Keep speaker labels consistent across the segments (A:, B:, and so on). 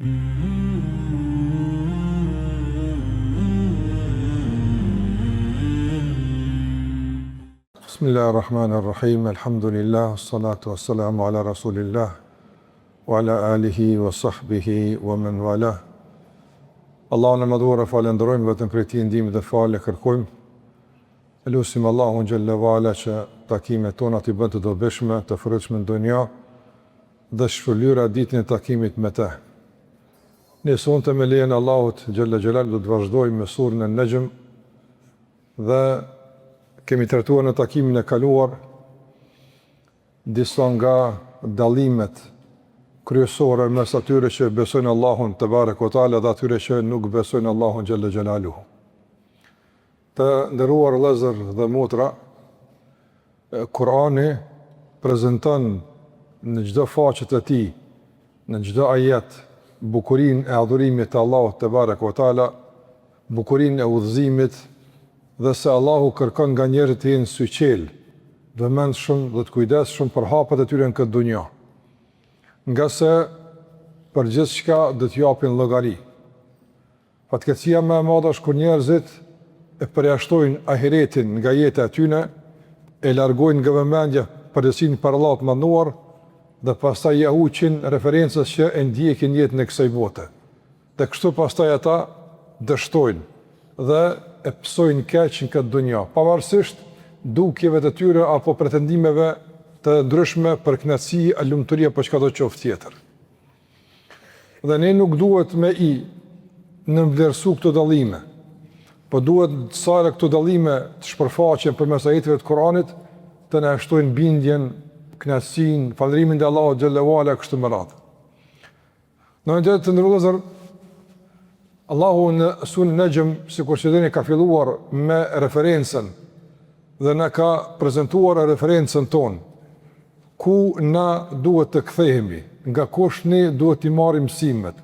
A: Bismillahirrahmanirrahim, alhamdulillah, salatu wassalamu ala rasulillah, wa ala alihi wa sahbihi wa man walah. Allahun e madhuar e falenderojmë, vetëm prej tij ndihmë dhe falë kërkojmë. Elusim Allahun xhalla wala që takimet tona t'i bëjë të dobishme, të fërshme në dunja dhe shpëlyra ditën e takimit me të. Ne sonte me lejen e Allahut xhalla xhelal do të vazhdojmë me surën An-Najm dhe kemi trajtuar në takimin e kaluar disa nga dallimet kryesore mes atyre që besojnë Allahun te bareke ve teala dhe atyre që nuk besojnë Allahun xhalla xhelaluhu. Të nderuar vëllezër dhe motra, Kurani prezanton në çdo faqe të tij, në çdo ajet, bukurinë e adhurimit të Allahut te bareke ve teala, bukurinë e udhëzimit dhe se Allahu kërkon nga njerëzit të jenë syqel, vëmendshëm dhe të kujdesshëm për hapet e tyre në këtë dunjë. Nga se për gjithçka do të japin llogari. Fatkeqësia më e madhe është kur njerëzit e përjashtojnë ahiretin nga jeta e tyre, e largojnë nga vëmendja përgjegjësinë për Allahut të mënduar dhe pastaj ja huqin referencës që e ndjekin jetën e kësaj bote. Dhe kështu pastaj ata dështojnë dhe e pësojnë keq në këtë dunja, pavarësisht dukjeve të tyre apo pretendimeve të ndryshme për kënaqësi, lumturi apo çka do të qoftë tjetër. Dhe ne nuk duhet me i nënvlerësu këto dallime, po duhet sa këto dallime të shpërfaqen përmes ajeteve të Kuranit të na shtojnë bindjen, kënaqësinë, falërimin te Allahu xhallahu ala kështu me radhë. Në ndërtë të ndërlozër, Allahu në surën Najm, sikur që dini, ka filluar me referencën dhe na ka prezantuar referencën tonë, ku na duhet të kthehemi, nga kush ne duhet i marrim mësimet,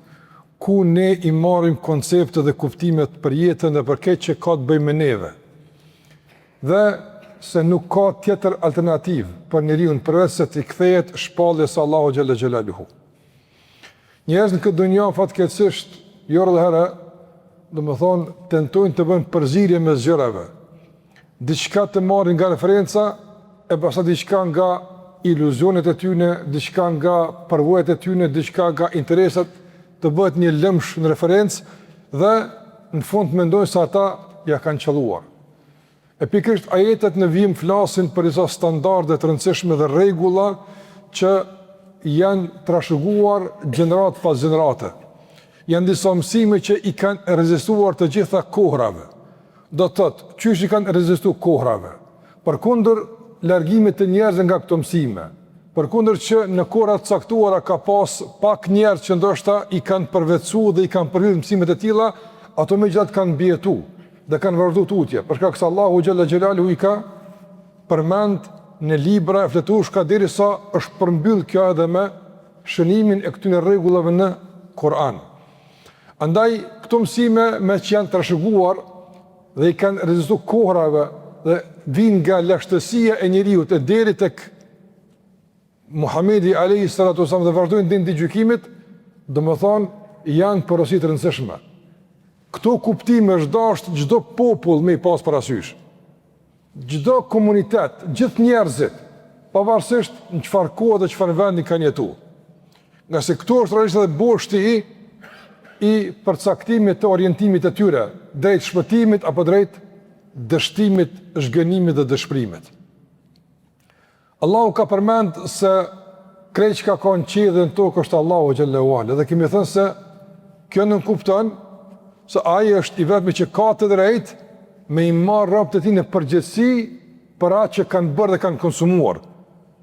A: ku ne i marrim konceptet dhe kuptimet për jetën dhe për këtë që ka të bëjë me neve. Dhe se nuk ka tjetër alternativë për njeriu përveç se të kthehet shpalljes së Allahu xhalla xhelaluhu. Njerëzit në këtë dunjë fatkeqësisht jo rreth herë, domethënë tentojnë të bëjnë përzierje mes gjërave. Diçka të marrin nga referenca e pastaj diçka nga iluzionet e tyre, diçka nga përvojat e tyre, diçka nga interesat, të bëhet një lëmsh në referencë dhe në fund mendojnë se ata ja kanë qelluar. E pikërisht ajetet në vijim flasin për disa standarde të rëndësishme dhe rregulla që janë trashëguar gjenerat pas gjenerate. Janë disa mësime që i kanë rezistuar të gjitha kohrave. Do të thotë, qysh i kanë rezistuar kohrave? Përkundër largimit të njerëzve nga këto mësime, përkundër që në kohra të caktuara ka pas pak njerëz që ndoshta i kanë përvetësuar dhe i kanë përhyrë mësimet e tilla, ato megjithatë kanë mbijetuar dhe kanë vazhduar tutje, për shkak se Allahu xhalla xhelaluhu i ka përmend në libra e fletueshka derisa është përmbyll kjo edhe me shënimin e këtyre rregullave në Kur'an. Andaj këto mësime me që janë trashëguar dhe i kanë rezistuar kohrave dhe vinë nga lashtësia e njeriut e deri tek Muhamedi alayhi salatu wasallam dhe vazhdojnë ditën e gjykimit, domethënë janë porosit të rëndësishme. Këto kuptime është dashur çdo popull me pas parasysh. Çdo komunitet, gjithë njerëzit, pavarësisht në çfarë kohë dhe çfarë vendi kanë jetuar. Nga se këto është realisht edhe boshti i përcaktimit të orientimit të tyre, drejt shpëtimit apo drejt dështimit, zhgënimit dhe dëshpërimit. Allahu ka përmend se krejt që ka në qiell dhe në tokë është Allahu xhallahu ala, dhe kemi thënë se kjo nuk kupton se ai është i vetmi që ka të drejtë me i marrë robët e tij në përgjegjësi për atë që kanë bërë dhe kanë konsumuar.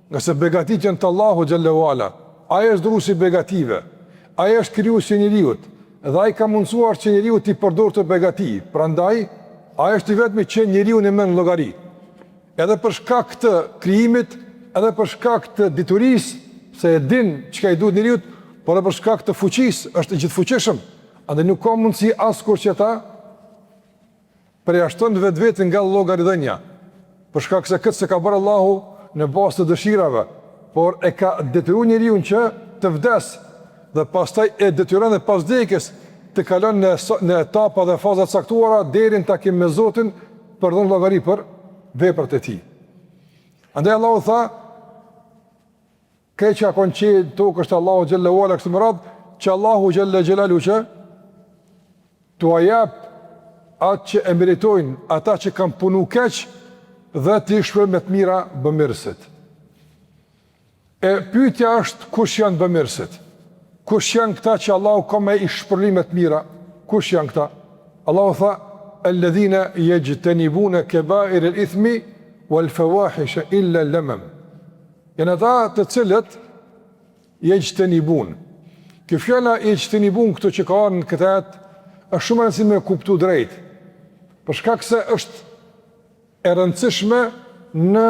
A: Nga se begatit janë të Allahu xhallahu ala. Ai është dhuruesi begative. Ai është krijuesi i njeriu dhe ai ka mundsuar që njeriu të përdorë të begati. Prandaj ai është i vetmi që njeriu në merr llogari. Edhe për shkak të krijimit, edhe për shkak të diturisë, se e din çka i duhet njeriu, por edhe për shkak të fuqisë, është i gjithfuqishëm. Andaj nuk ka mundësi askur që ta përjashton vetveten nga llogaridhënia. Për shkak se këtë se ka bërë Allahu në bazë të dëshirave, por e ka detyruar njeriu që të vdes dhe pastaj e detyron dhe pas vdekjes të kalon në etapa dhe faza të caktuara deri në takim me Zotin për dhënë llogari për veprat e tij. Andaj Allahu tha, keqja konçi tokë është Allahu xhallahu ala kështu më radh, që Allahu xhalla xhelalu që t'u jap atë që e meritojnë, ata që kanë punu keq dhe t'i shpërblej me të mira bamirësit. E pyetja është, kush janë bamirësit? Kush janë këta që Allahu ka me i shpërblej me të mira? Kush janë këta? Allahu tha, alladhina yajtanibuna kaba'ir al-ithmi wal fawahisha illa al-lamam. Janë ata të cilët yajtanibun. Kjo fjala yajtanibun këto që ka në këtë ajet është shumë e rëndësishme me kuptu drejt. Për shkak se është e rëndësishme në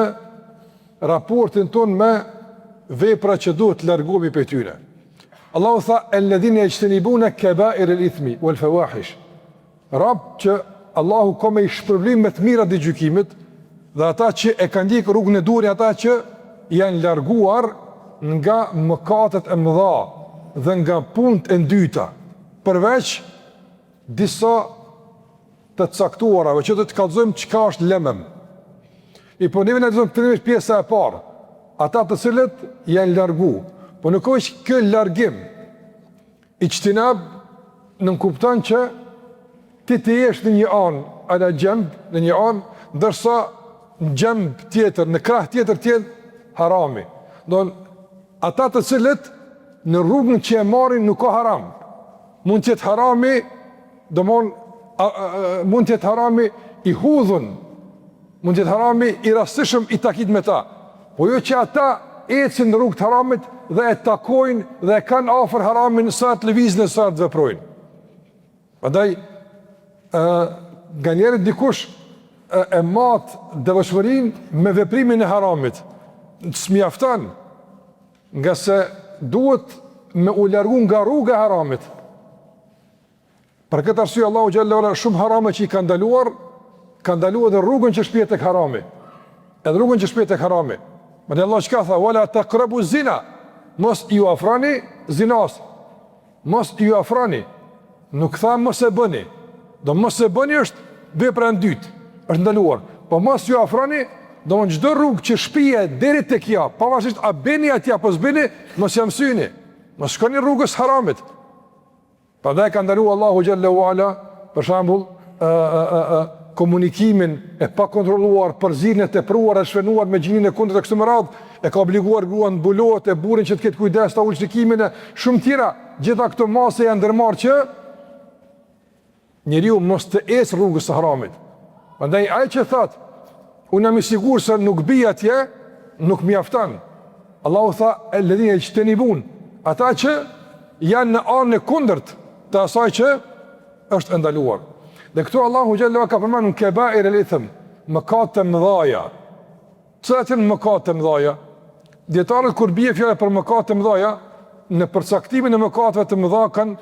A: raportin ton me vepra që duhet të largohemi prej tyre. Allahu tha, alladhina yajtanibuna kaba'ir al-ithmi wal fawahish. Rab që Allahu ka me i shpërblim me të mirat e gjykimit, dhe ata që e kanë ndjekë rrugën e duhur, ata që janë larguar nga mëkatet e mëdha dhe nga punët e ndyta, përveç disa të caktuarave që do të kallëzojmë çka është lemem. I po neve na do të themi pjesa e parë, ata të cilët janë largu, po nuk është kë largim. Ijtinab nuk kupton që ti të jesh në një anë, ala gjemb, në një anë, ndërsa në gjemb tjetër, në krah tjetër harami. Ata të cilët në rrugën që e marrin nuk ka haram. Mund të jetë harami, mund të jetë harami i hudhun, mund të jetë harami i rastishëm i takit me ta. Po jo që ata ecin në rrugë të haramit dhe e takojnë dhe e kanë afër haramin sa të lëvizin e sa të veprojnë. Prandaj nga njerët dikush e matë devotshmërinë me veprimin e haramit. S'mjafton, nga se duhet me u largu nga rruga e haramit. Për këtë arsye Allahu xhallahu ala shumë harame që i ka ndaluar edhe rrugën që shpjet tek harami. Edhe rrugën që shpjet tek harami. Madje Allah çka tha, wala taqrabu zina. Mos ju afroni zinas. Mos ju afroni. Nuk tha mos e bëni. Do mos e bëni është vepra e dytë, është ndaluar. Po mos ju afroni, do në çdo rrugë që shpije deri tek ja, pavarësisht a bëni atje apo s'bëni, mos jam syni. Mos shkoni rrugës haramit. Prandaj ka ndaluar Allahu xhallahu ala, për shembull, komunikimin e pa kontrolluar, përzierjen e tepruar e shfenuar me gjininë e kundërt e kësaj me radhë, e ka obliguar gruan mbulohet e burrin që të ketë kujdes ta ulë shikimin e shumë tjera. Gjitha këto mase janë ndërmarrë që njeriu mos të ecë rrugës së haramit. Prandaj ai që thot, unë jam i sigurt se nuk bij atje, nuk mjafton. Allahu tha, alladhina yajtanibun, ata që janë në anën e kundërt të asaj që është ndaluar. Dhe këtu Allahu xhallahu ka përmendur kaba'ir al-ithm, mëkate të mëdha. Cilat janë mëkate të mëdha? Dietarët kur bie fjala për mëkate të mëdha, në përcaktimin e mëkateve të mëdha kanë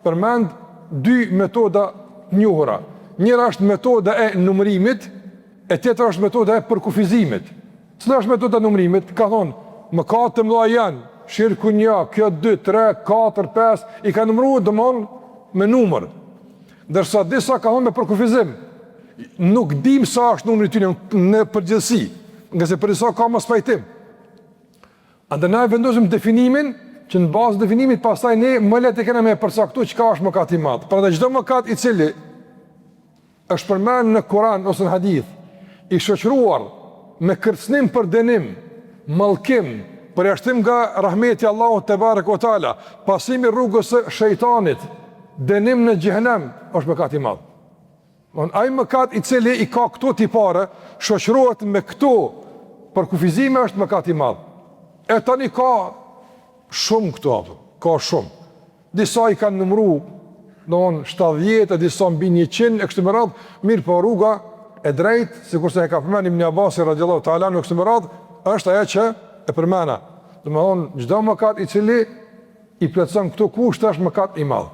A: përmend dy metoda të njohura. Njëra është metoda e numërimit, e tjetra është metoda e përkufizimit. Cila është metoda e numërimit? Ka thonë mëkate të mëdha janë shirku 1, kjo 2, 3, 4, 5, i ka numëruar domon me numër. Ndërsa disa ka thonë me përkufizim. Nuk dim sa është numri i tyre në përgjithësi, nga se për disa ka mos pajtim. Andaj na vendosim definimin, që në bazë definimit pastaj ne më lehtë e kemi me përcaktuar çka është mëkat i madh. Prandaj çdo mëkat i cili është përmendur në Kur'an ose në hadith, i shoqëruar me kërcënim për dënim, mallkim, përjashtim nga rahmeti Allahut te barekuhu teala, pasimi rrugës së shejtanit, dënim në xhenem, është mëkat i madh. Ai mëkat i cili i ka këto tipare, shoqërohet me këto për kufizime, është mëkat i madh. E tani ka shumë këto, ka shumë. Disa i kanë numëruar, domthon 70, disa mbi 100 e kështu me radhë, mirë po rruga e drejtë, sikurse e ka përmendur Ibn Abbas radhiyallahu ta'ala në kështu me radhë, është ajo që e përmena. Domthon çdo mëkat i cili i plotson këto kushte është mëkat i madh.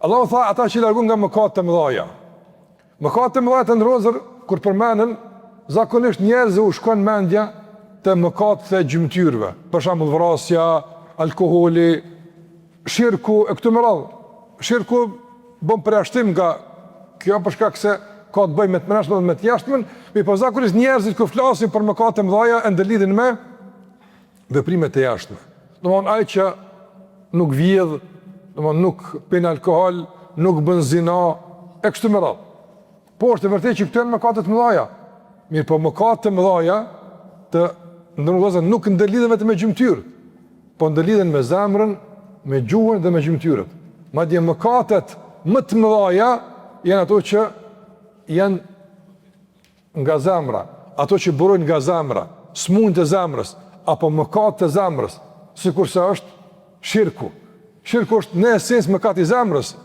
A: Allahu tha ata që largon nga mëkatet e mëdha. Mëkatet e mëdha të ndrozur kur përmenden, zakonisht njerëzve u shkon mendja te mëkatet e gjymtyrëve. Për shembull vrasja, alkoholi, shirku e këtu me radhë. Shirku bën përjashtim nga kjo për shkak se ka të bëjë me të mëshme dhe me të jashtmen, po zakonisht njerëzit kur flasin për mëkate të mëdha e ndërlidhin me veprime të jashtme. Domthon ai që nuk vjedh, domthon nuk pin alkool, nuk bën zina e kështu me radhë. Po është e vërtetë që këto janë mëkate të mëdha. Mirë, po mëkate të mëdha të ndërlidhen nuk ndërlidhen vetëm me gjymtyr, po ndërlidhen me zemrën, me gjuhën dhe me gjymtyrët. Madje mëkatet më të mëdha janë ato që janë nga zemra, ato që burojnë nga zemra, smundjet e zemrës apo mëkatet e zemrës, sikurse është shirku. Shirku është në esencë mëkati i zemrës,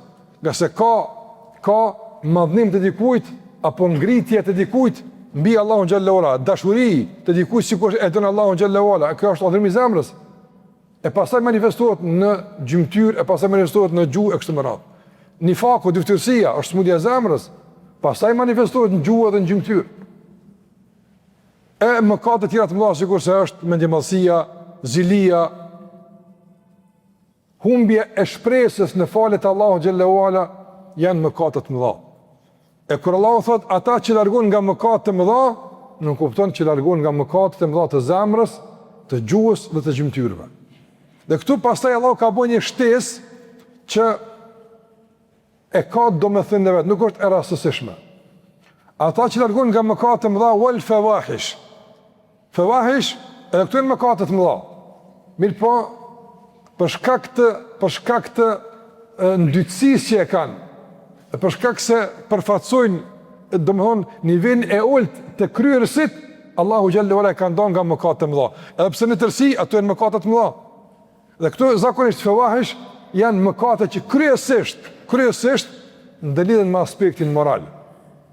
A: nga se ka madhnim të dikujt apo ngritje të dikujt mbi Allahun xhallahu ala, dashuri të dikujt sikur e don Allahun xhallahu ala. Kjo është udhërim i zemrës. E pastaj manifestohet në gjymtyr, e pastaj manifestohet në gjuhë e kështu me radhë. Nifaku, dyftërsia, është smundja e zemrës, pastaj manifestohet në gjuhë dhe në gjymtyr. E mëkate të tjera të mëdha sikurse është mendjemallësia, zilia, humbje e shpresës në falet e Allahut xhallahu ala janë mëkate të mëdha. E kur Allahu thot ata që largohen nga mëkate të mëdha, nuk kupton që largohen nga mëkate të mëdha të zemrës, të gjuhës dhe të gjymtyrëve. Dhe këtu pastaj Allahu ka bërë një shtesë që e ka domethënë në vetë, nuk është e rastësishme. Ata që largohen nga mëkate të mëdha wal fawahish. Fawahish edhe këtu janë mëkate të mëdha. Mirë po, për shkak të ndytësisë që e kanë, për shkak se përfaqësojnë, domethënë nivelin e ulët të kryerësit, Allahu xhallahu ala ka ndonë nga mëkate të mëdha. Edhe pse në tërësi ato janë mëkate të mëdha. Dhe këtu zakonisht fawahish janë mëkate që kryesisht ndëlidhen me aspektin moral.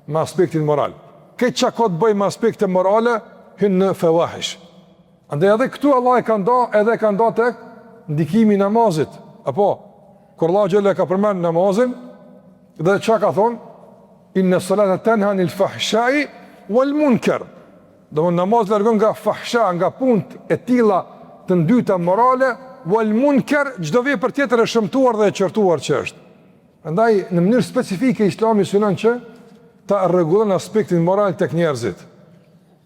A: Me aspektin moral. Këtë që ka të bëjë me aspekte morale, hynë në fawahish. Andaj edhe këtu Allah e ka nda tek ndikimi i namazit. Apo, kur Allah xhallahu ka përmend namazin, dhe çka ka thonë? Inna salata tanha anil fahsha'i wal munkar. Do namaz largon nga fahsha, nga punët e tilla të ndyta morale, wal munkar, çdo vepër tjetër e shëmtuar dhe e qortuar që është. Prandaj në mënyrë specifike Islami synon që ta rregullon aspektin moral tek njerëzit.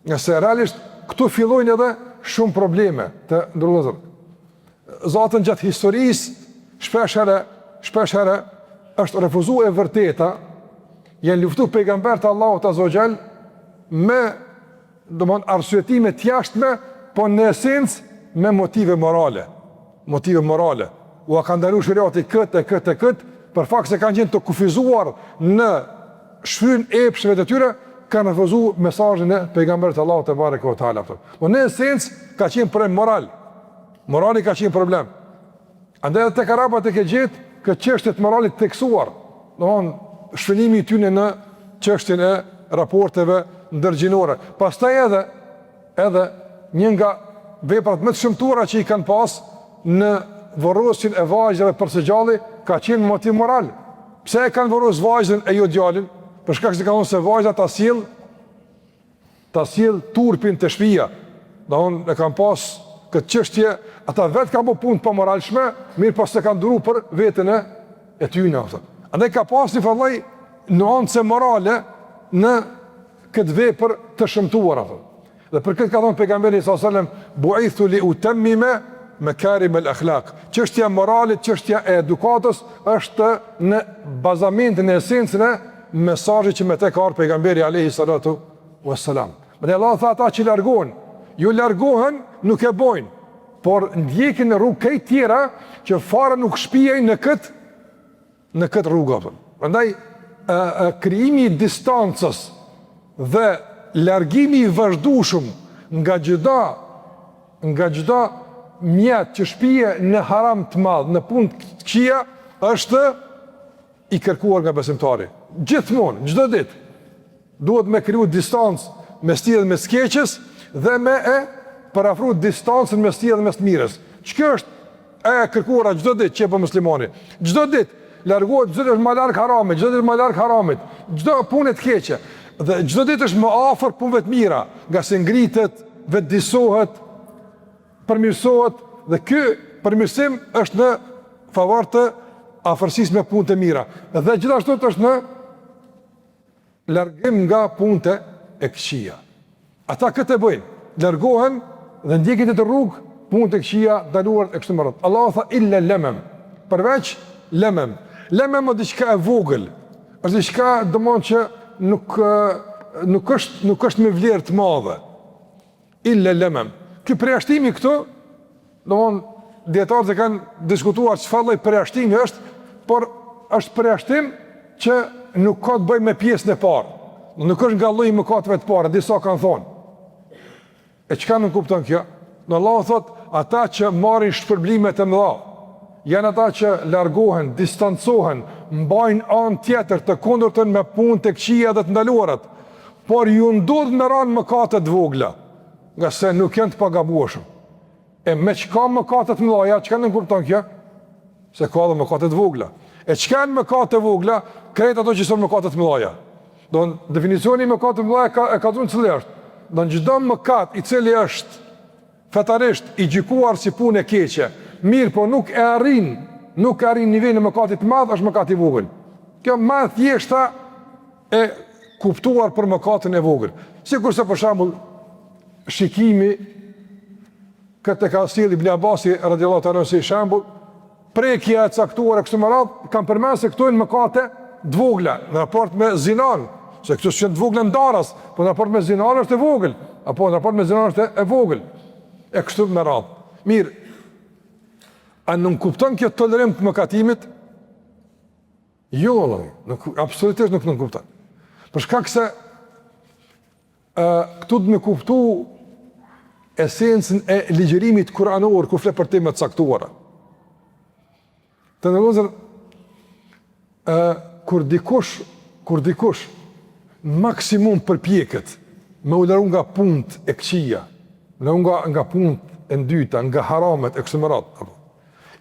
A: Nëse realisht këtu fillojnë edhe shumë probleme të ndërlozur. Zatën gjatë historisë shpesh herë është refuzuar e vërteta, janë luftuar pejgamberët e Allahut azza wa jall me arsyetime të jashtme, po në esencë me motive morale. Motive morale. U ka ndaluar shariati këtë për fakt se kanë qenë të kufizuar në shfryn e epshëve të tyre, kanë refuzuar mesazhin e pejgamberit të Allahut te bareke ve teala. Po në esencë ka qenë problem moral. Morali ka qenë problem. Andaj tek arabat e ke gjetë këtë çështje të moralit teksuar. Domthonë shfrynimi i tyre në çështjen e raporteve ndërgjinore. Pastaj edhe një nga veprat më të shëmtuara që i kanë pas në vorrosjen e vajzave për së gjalli ka qenë motiv moral. Pse e kanë vorros vajzën e jo djalin? Për shkak se kanë thënë se vajza ta sjell turpin te shtëpia. Domthonë e kanë pas këtë çështje, ata vetë kanë bërë punë pa moralshme, mirë pas se kanë duruar për veten e tyre. Andaj ka pas një falloj nuance morale në këtë vepër të shëmtuar ato. Dhe për këtë ka thonë pejgamberi sallallahu alajhi wasallam, bu'ithu li utammima makarim al-akhlaq. Çështja e moralit, çështja e edukatës është në bazamentin e esencën e mesazhit që me të ka ardhur pejgamberi alayhi salatu wassalam. Me Allah tha ata që largohen, ju largohen nuk e bojnë, por ndjekin në rrugë këto tjera që fare nuk shpijejnë në këtë rrugë. Prandaj krijimi i distancës dhe largimi i vazhdueshëm nga çdo mjet që shpije në haram të madh, në punë të këqija, është i kërkuar nga besimtari. Gjithmonë, çdo ditë duhet me kriju distancë mes tij dhe mes keqes dhe me parafru distancën mes tij dhe mes mirës. Ç'kjo është e kërkuara çdo ditë që po muslimani. Çdo ditë largohet, çdo ditë më larg haramit, çdo ditë më larg haramit, çdo punë të keqe. Dhe çdo ditë është më afër punëve të mira, nga se ngritet, vetëdijsohet, përmirësohet, dhe përmirësim është në favor të afërsisë me punët e mira. Dhe gjithashtu është në largim nga punët e këqija. Ata këtë e bëjnë, largohen dhe ndjekin të rrugë punët e këqija, ndaluarat e kështu me radhë. Allahu tha illa lemem, përveç lemem. Lemem është diçka e vogël, është diçka domthonjë që nuk është me vlerë të madhe. Illa lemem. Ky përjashtimi këtu, domthonjë dietarët e kanë diskutuar çfarë lloj përjashtimi është, por është përjashtim që nuk ka të bëjë me pjesën e parë. Nuk është nga lloji mëkateve të para, disa kanë thonë. E çka nuk kupton kjo? Në Allahu thot, ata që marrin shpërblime të mëdha, janë ata që largohen, distancohen, mbajnë anë tjetër të kundërtën me punë të këqija dhe të ndaluarat, por ju ndodh me ranë mëkate të vogla, nga se nuk janë të pagabueshëm. E me çka mëkate të mëdha, çka nuk kupton kjo? Se ka edhe mëkate të vogla. E çka janë mëkate të vogla? Krejt ato që son mëkate të mëdha. Don definicioni i mëkate të mëdha e ka dhënë cili është. Don çdo mëkat i cili është fetarisht i gjykuar si punë e keqe, mirë, po nuk e arrin nivelin e mëkatit të madh, është mëkat i vogël. Kjo më thjeshta e kuptuar për mëkatin e vogël. Sikurse për shembull shikimi këtë ka sjell Ibn Abasi radhiyallahu ta'ala si shembull, prekja e caktuar e kështu me radhë, kanë përmendur se këto janë mëkate të vogla në raport me zinan, se këto janë të vogla ndaras, po në raport me zinan është e vogël, apo në raport me zinan është e vogël. E kështu me radhë. Mirë, a nuk kupton kjo tolerim të mëkatimit? Jo, absolutisht nuk kupton. Për shkak se këtu të me kuptu esencën e ligjërimit kuranor ku flet për tema të caktuara. Të ndërlozër, kur dikush maksimum përpjeket me u largu nga punët e këqija, nga punët e ndyta, nga haramet e kështu me radhë,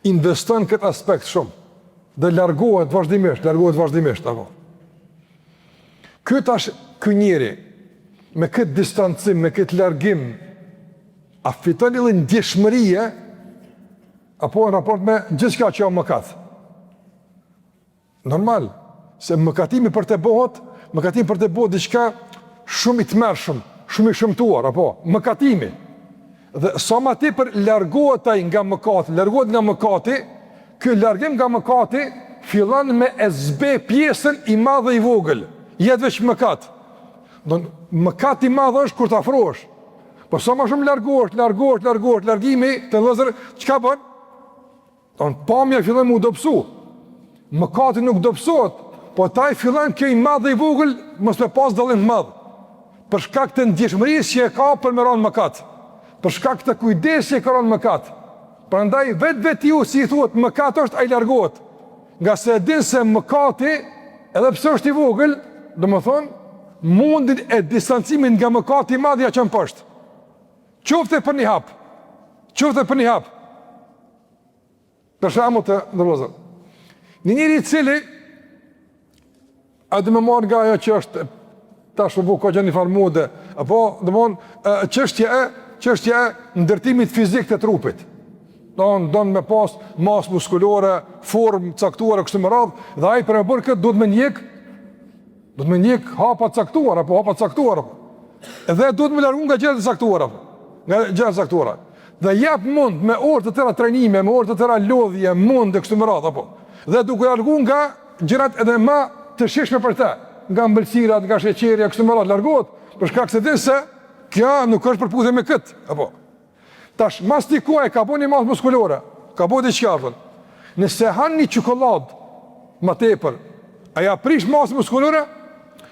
A: investon këtë aspekt shumë dhe largohet vazhdimisht apo. Ky njeri me këtë distancim, me këtë largim, a fiton edhe ndjeshmërie apo në raport me gjithçka që është mëkat. Normal, se mëkatimi për të bëhet diçka shumë i tmerrshëm, shumë i shëmtuar, apo mëkatimi. Dhe sa më tepër largohet ai nga mëkati, ky largim nga mëkati fillon me e zbe pjesën i madhe i vogël, jetë veç mëkat. Don mëkati i madh është kur të afrohesh. Po sa më shumë largohesh, largimi të vëllazër, çka bën? Don pamja fillon me u dobësu. Mëkati nuk dobësohet, po taj fillon kjo i madh dhe i vogël mos me pas dallim të madh. Për shkak të ndjeshmërisë që e ka për me rënë mëkat. Për shkak të kujdesit që e ka rënë mëkat. Prandaj vetiu si i thuhet mëkat është ai largohet. Nga se e din se mëkati, edhe pse është i vogël, domethënë mundin e distancimin nga mëkati i madh ja çon poshtë. Qoftë për një hap. Për shembull të ndërlozën. Një njeri i cili a dhe me marrë nga ajo që është tash po ka gjeni farmode, apo domthon çështja e ndërtimit fizik të trupit. Don me pas masë muskulore, formë caktuar kështu me radhë, dhe ai për të bërë këtë duhet me njek hapa caktuar apo hapa caktuar. Dhe duhet me largu nga gjërat e caktuara. Dhe jap mund me orë të tëra trajnime, me orë të tëra lodhje, mund e kështu me radhë apo. Dhe duke largu nga gjërat edhe më të shishme për të, nga mbëlsirat, nga sheqeri, kështu me radhë largohet, për shkak se din se kjo nuk është përputhje me kët, apo. Tash mastikuaj ka bënë masë muskulore, ka bënë diçka. Nëse han një çokoladë më tepër, a ja prish masë muskulore?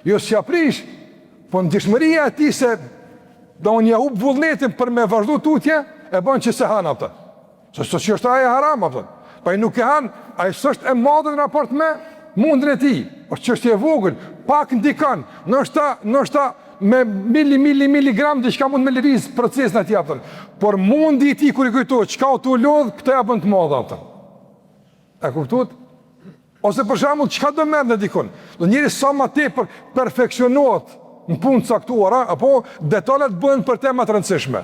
A: Jo si ja prish, po ndjeshmëria e tij se do një hub vullnetin për me vazhdu tutje, e bën që se han atë. Se që është aje haram, atë. Pa i nuk e han, a i sështë e madhe në raport me mundën e ti. Është që është e vogël, pak ndikan, nështë me miligram dhe qka mund me lëviz procesin e ti, apëtën. Por mundi i ti kër i kujtojt, qka o të lodhë, këta ja bën të madhe, apëtën. E kuptuat? Ose për shembull, qka do merë në dikon? Do njëri sa ma te perfekcionohet në punë caktuara, apo detalet bëhen për tema të rëndësishme.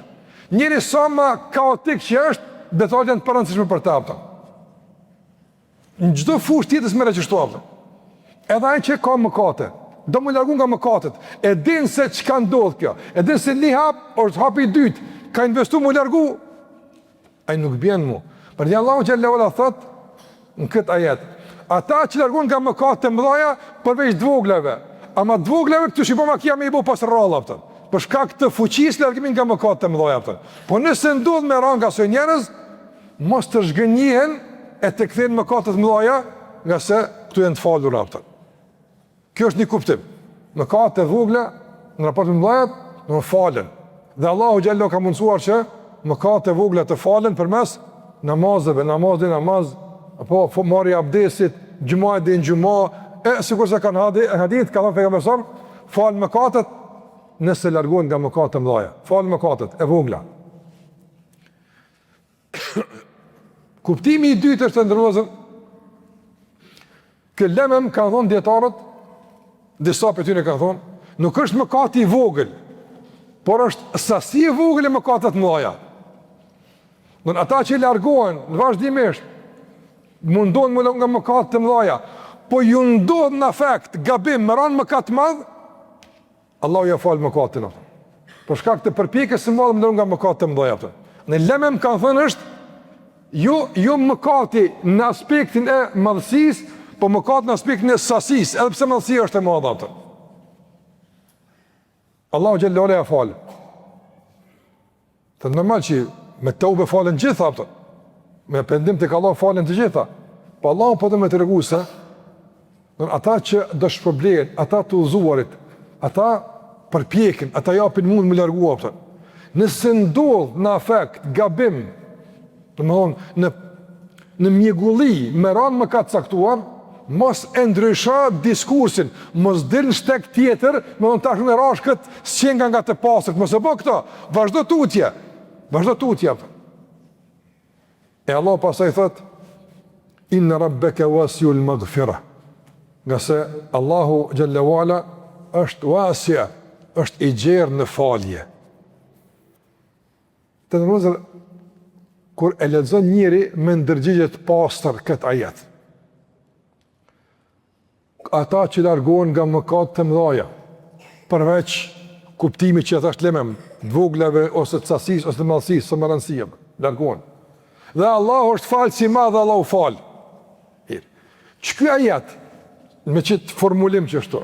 A: Njëri sa ma kaotik që është, detajlet të përrëndësishme për ta, apëta. Në çdo fushë tjetër merret çështo apo. Edhe ai që ka mëkate, do më largu nga mëkatet. E din se çka ndodh kjo. E din se një hap është hapi i dytë. Ka investuar më largu. Ai nuk bën mu. Për di Allahu xhallahu ala thot në këtë ajet. Ata që largon nga mëkatet e mëdha përveç të voglave. Ama të voglave këtu shipon makia me i bë pas rralla apo. Për shkak të fuqisë largimin nga mëkatet e mëdha apo. Po nëse ndodh me ranga së njerëz, mos të zhgënjihen e të kthejnë mëkatet mëdha, nga se këtu janë të falur ato. Kjo është një kuptim. Mëkatet e vogla në raport me mëdha, do të falen. Dhe Allahu xhallahu ka mundsuar që mëkatet e vogla të falen përmes namazeve, namaz, apo marrja e abdesit, xhumaja dhe xhuma, sigurisht se kanë hadith, ka thënë pejgamberi, fal mëkatet nëse largohen nga mëkatet e mëdha. Fal mëkatet e vogla. Kuptimi i dytë është të ndërlozën, këllemem kanë thonë djetarët, disa për tyre kanë thonë, nuk është mëkati i vogël, por është sasi i vogël e mëkatet mëdha. Në ata që largohen, në vazhdimisht, mundon më nga mëkatet mëdha, po ju ndodh në efekt, gabim, më ranë mëkat madh, Allahu ja falë mëkatin. Por shkak të përpjekjes së madhe nga mëkatet mëdha. Në lemem kanë thënë është, jo mëkati në aspektin e madhësisë, po mëkati në aspektin e sasisë, edhe pse madhësia është e madhe atë. Allahu xhallahu ala fal. Të normal që me tauba falen gjitha ato. Me pendim tek Allahu falen të gjitha. Po Allahu po të më tregu se ata që do shpërblehen, ata të udhëzuarit, ata përpjekin, ata japin mund më largu ato. Nëse ndodh në afekt gabim, në mjegulli me ranë më ka të caktuar, mos e ndrysha diskursin, mos del në shtek tjetër, tash në rash këtë s'qen nga të pasët, mos e bë këto, vazhdo tutje. E Allah pasaj thët, inna rabbeke wasiul maghfira, nga se Allahu xhallahu ala është wasja, është i gjerë në falje. Të nërëzër, kur e lexon njëri me ndërgjigje të pastër këtë ajet. Ata që largohen nga mëkatet e mëdha, përveç kuptimit që thash lemem, të voglave ose të sasisë ose të madhësisë, së më rëndësia, largohen. Dhe Allahu është falës i madh, Allahu fal. Që ky ajet, me çet formulim që është,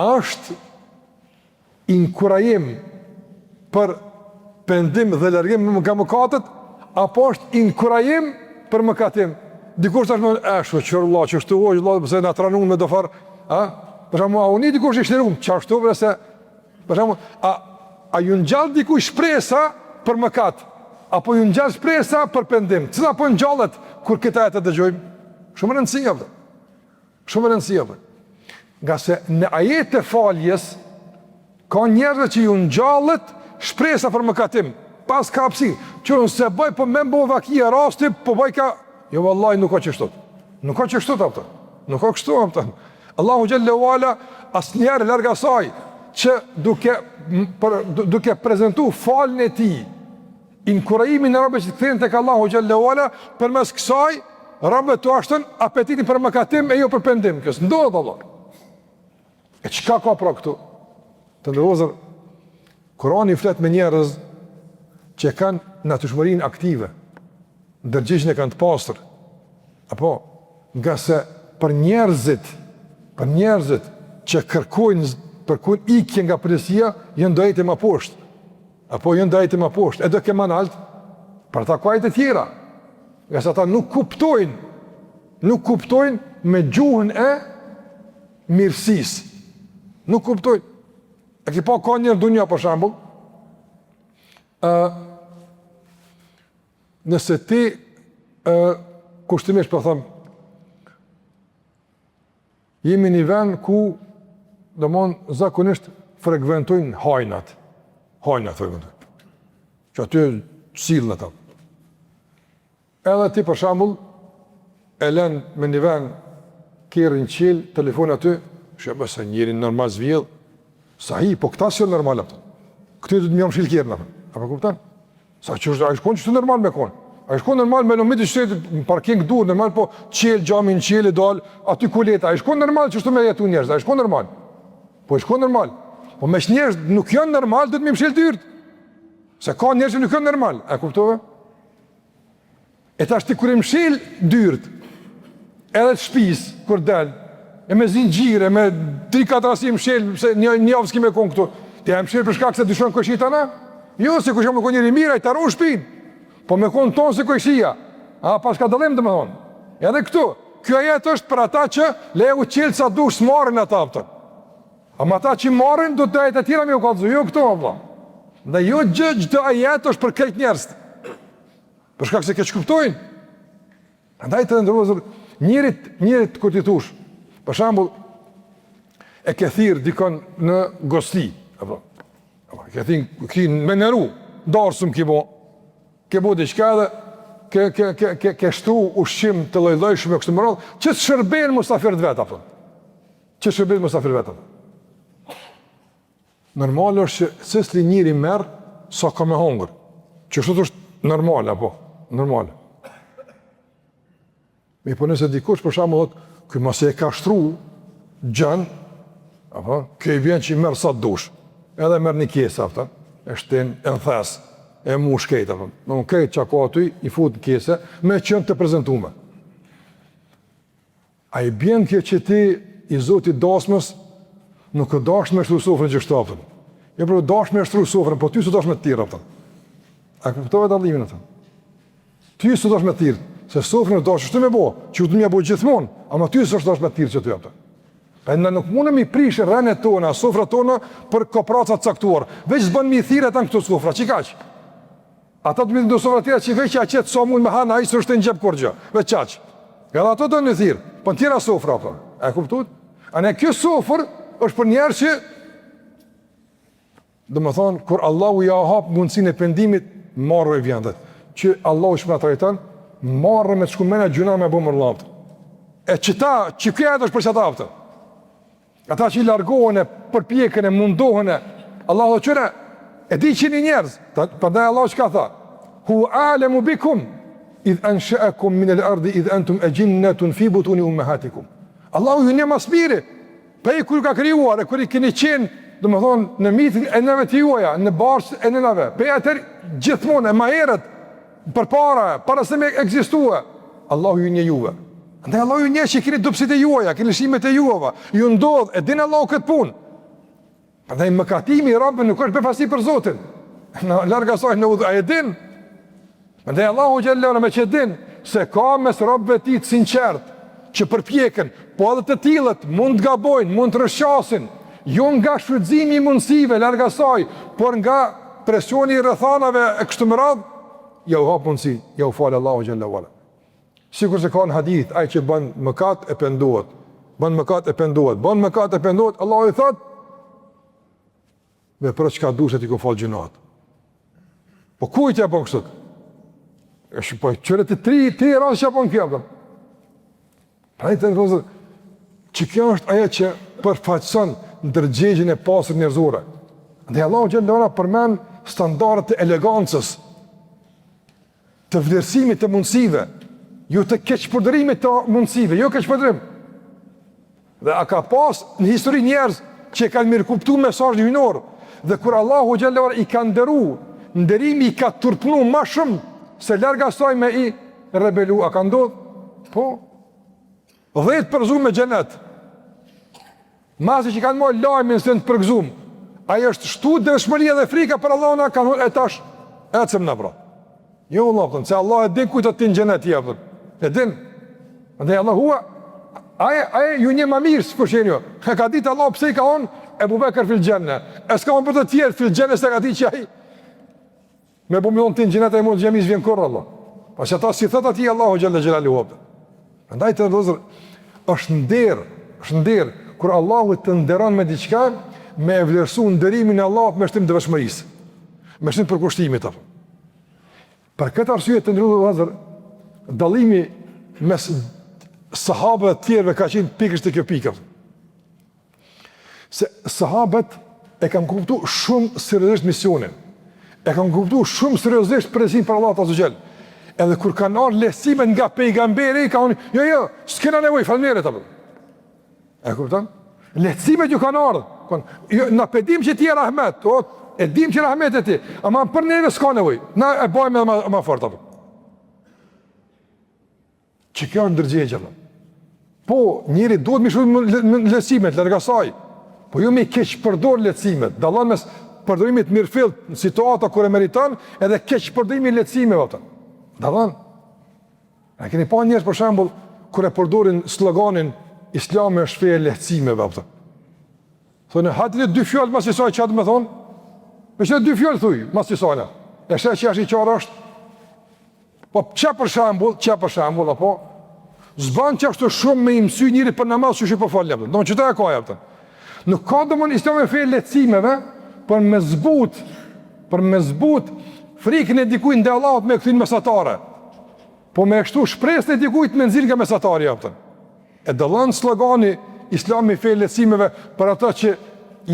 A: është inkurajim për pendim dhe largim nga mëkatet, apo është inkurajim për mëkatim? Dikur tash më shoqër Allah, që shtu oj Allah, pse na tranun me dofar, për shembull, a uni dikur është shërum, çashtu përse për shembull, a ju ngjall diku shpresa për mëkat, apo ju ngjall shpresa për pendim? Cila po ngjallet kur këtë ajet e dëgjojmë? Shumë rëndësishme. Shumë rëndësishme. Nga se në ajet e faljes ka njerëz që ju ngjallet shpresa për mëkatim, pas ka hapësi, që unë se bëj, po me mbo vakia rasti, po bëj ka, jo vallaj nuk ka qështot. Nuk ka qështot, apëta. Nuk ka kështu, apëta. Allahu xhallahu ala, as njerë larga saj, që duke prezentu falën e ti, inkurajimin e rabbe që të këthejnë të ka Allahu xhallahu ala, për mes kësaj, rabbe të ashtën apetitin për mëkatim e jo për pendim. Kësë ndodhë, Allah. E qka ka pra këtu? Të ndërozër, Kurani flet me njerëz që kanë natyrshmërinë aktive, ndërgjigjen e kanë të pastër. Apo, nga se për njerëzit që kërkojnë ikje nga përgjegjësia, janë ndajtë më poshtë. Apo janë ndajtë më poshtë, edhe ke më lart për ata kuajt e tjera. Nga se ata nuk kuptojnë me gjuhën e mirësisë. Nuk kuptojnë. E ki pa ka njërë dunja, për shambull, nëse ti kushtimisht, për thëmë, jemi një vend ku, do mënë, zakonisht frekventojnë hajnat, frekventojnë, që aty silën e ta. Edhe ti, për shambull, e len me një vend, kërë një qilë, telefon aty, shë mëse njëri normal zvjedhë, sahi, po këta s'jo normal apëta. Këtë du të mjom shilë kjerën apëta. Apo kuptan? Sa që është, a shkon që të normal me konë. A shkon normal me nëmit i shtetë në parking dur, normal po qelë, gjamin qelë, dal, aty kuleta. A shkon normal që shtu me jetu njerëz, a shkon normal. Po shkon normal. Po me njerëz nuk janë normal, do të më mshël dyrt. Se ka njerëz që nuk janë normal, e kuptove? E tash ti kur i mshël dyrt, edhe të shtëpis kur dal, e me zinxhire, me 3-4 asim mshël, se një javë s'kime kon këtu. Ti jam mshël për shkak se dyshon koshita na? Jo, se kush më kon njëri mirë, ai tarron shtëpinë. Po me kon ton se koshia. A pas ka dallim domethën. Edhe këtu, kjo ajet është për ata që leu qelë sa dush marrin ata aftë. Ama ata që marrin do të të tjera më u kallzu, jo këto valla. Dhe jo çdo ajet është për këtë njerëz. Për shkak se keq kuptojnë. Andaj të ndërrozur njërit kur ti thosh. Për shembull e ke thirr dikon në gosti, apo. Ke thënë ki me neru, darsum ke bo diqka edhe ke shtru ushqim të lloj-llojshëm e kështu me radhë, që të shërbejnë musafirët vetë, apo. Që të shërbejnë musafirët vetë, apo. Normal është që sesli njëri merr sa ka me hongër. Që kështu është normal, apo. Normal. Me po nëse dikush për shembull thotë, ky mos e ka shtru gjën, apo, ky vjen që i merr sa dush. Edhe merr një kesë aftë, e shtin, e thes, e mush këtë aftë. Nuk këtë që ka aty, i fut në kesë, me qenë të prezentume. A i bjen kjo që ti, i Zotit dasmës, nuk e dash me shtru sofrën që kështu aftë. Jo për dash me shtru sofrën, po ty s'u dash me të tjerë aftë. A kuptove dallimin atë? Ty s'u dash me të tjerë, se sofrën e dash është me bo, që u të mja bo gjithmonë, ama ty s'u dash me të tjerë që ty aftë. E në nuk mundëm i prishë rënet tona, sofra tona për kopracat caktuar. Veç s'bën mi thire të në këto sofra, që kaq? Ata të mi të sofra tjera që veç a qëtë sa mund me hana, a i së është të në gjepë kur gjë, veç qaq. Edhe ato të në thirë, për në tjera sofra, për. E kuptut? A ne kjo sofr është për njerë që, dhe më thonë, kur Allahu ja hapë mundësin e pendimit, marrë e vjendet. Që Allahu që më trajton, marrë me të shkumena gjuna me bu mërlaptë. E qëta, që kjo jetë është për qëta aftë. Ata që i largohen e përpjekën e mundohen e, Allah dhe qëre, e di që një njerëz, përdaj Allah që ka tha, hu alemu bikum, idh anshaakum min al-ardi idh antum ajinnatun fi butuni ummahatikum. Allahu ju një mas miri, pa i kur ka krijuar, e kur i keni qenë, dhe më thonë, në mitin e nëve të juaja, në barsë e nëve, pa i atër gjithmonë, e ma erët, për para se me egzistua, Allahu ju një juve. Andaj Allahu ju një që keni dupsit e juaja, keni shimet e juava, ju ndodh, e din Allahu këtë punë. Andaj mëkatimi i Rabbit nuk është befasi për Zotin. Në larga saj në udhë, a e din? Andaj Allahu gjellera me që din, se ka mes Rabbëve ti të sinqert, që përpjekën, po edhe të tillët, mund të gabojnë, mund të rëshqasin, jo nga shfrytëzimi i mundësive, larga saj, por nga presioni i rrethanave e kështu me radhë, ja u hap mundësi, ja u falë Allahu gjellera. Sikur se ka në hadith, ai që bën mëkat e pendohet, bën mëkat e pendohet, bën mëkat e pendohet, Allahu i thot, vepro çka dush ti ku fal gjinat. Po kujt ja bën kështu? Është po çore të tri rast që bën kjo. Ai të thotë, që kjo është ajo që përfaqëson ndërgjegjen e pastër njerëzore. Dhe Allahu xhallahu përmend standardet e elegancës, të vlerësimit të mundësive, jo të keqpërdërimit të mundësive, jo keqpërdërim. Dhe a ka pas në histori njerëz që kanë mirë kuptuar mesazhin hyjnor, dhe kur Allahu xhallahu i ka nderuar, nderimi i ka turpnu më shumë se larg asaj me i rebelu, a ka ndodhur? Po. 10 përgëzuar me xhenet. Masi që kanë marrë lajmin se të përgëzuar, ai është shtu dëshmëria dhe frika për Allahun, kanë e tash ecëm na pra. Jo vëllai, se Allah e din kujt të tin xhenet jep. E din. Andaj Allahu ai ju një më mirë se kush jo. Ka ditë Allah pse i ka on Ebu Bekër fil xhenna. S'ka on për të tjerë fil xhenna se ka ditë që ai me bumjon tin xhenet ai mund xhamis vjen kurrë Allah. Pas ata si thot atij Allahu xhalla xhelaluhu. Andaj të ndozur është nder kur Allahu të nderon me diçka me e vlerësu nderimin e Allahut me shtim të vëshmërisë. Me shtim të përkushtimit apo. Për këtë arsye të ndërruar vëllazër, dallimi mes sahabëve të tjerëve ka qenë pikërisht te kjo pikë. Se sahabët e kanë kuptuar shumë seriozisht misionin. E kanë kuptuar shumë seriozisht prezin për Allahut azza xal. Edhe kur kanë ardhur lehtësimet nga pejgamberi, kanë jo, s'kena nevojë, falënderit apo. E kupton? Lehtësimet ju kanë ardhur. Jo, na pedim që ti je rahmet, e dim që rahmet e ti, ama për neve s'ka nevojë. Na e bëjmë edhe më fort apo. Që kjo është ndërgjegje. Po, njëri duhet më shumë lehtësimet larg asaj. Po jo me keq përdor lehtësimet. Dallon mes përdorimit mirëfill në situata kur e meriton edhe keq përdorimi lehtësimeve ato. Dallon. A keni pa njerëz për shembull kur e përdorin sloganin Islami është feja e lehtësimeve ato. Thonë hajde 2 fjalë mas asaj çfarë do të thonë? Me 2 fjalë thuj, mas asaj. E sheh që është i qartë është. Po çfarë për shembull apo zban që ashtu shumë me imsy njëri për namaz që po fal apo. Do të thotë ka ajo ato. Nuk ka domon Islami feja e lehtësimeve për me zbut frikën e dikujt ndaj Allahut me këtyn mesatare. Po me kështu shpresën e dikujt me nxirr nga mesatari apo. E dallon slogani Islami feja e lehtësimeve për ata që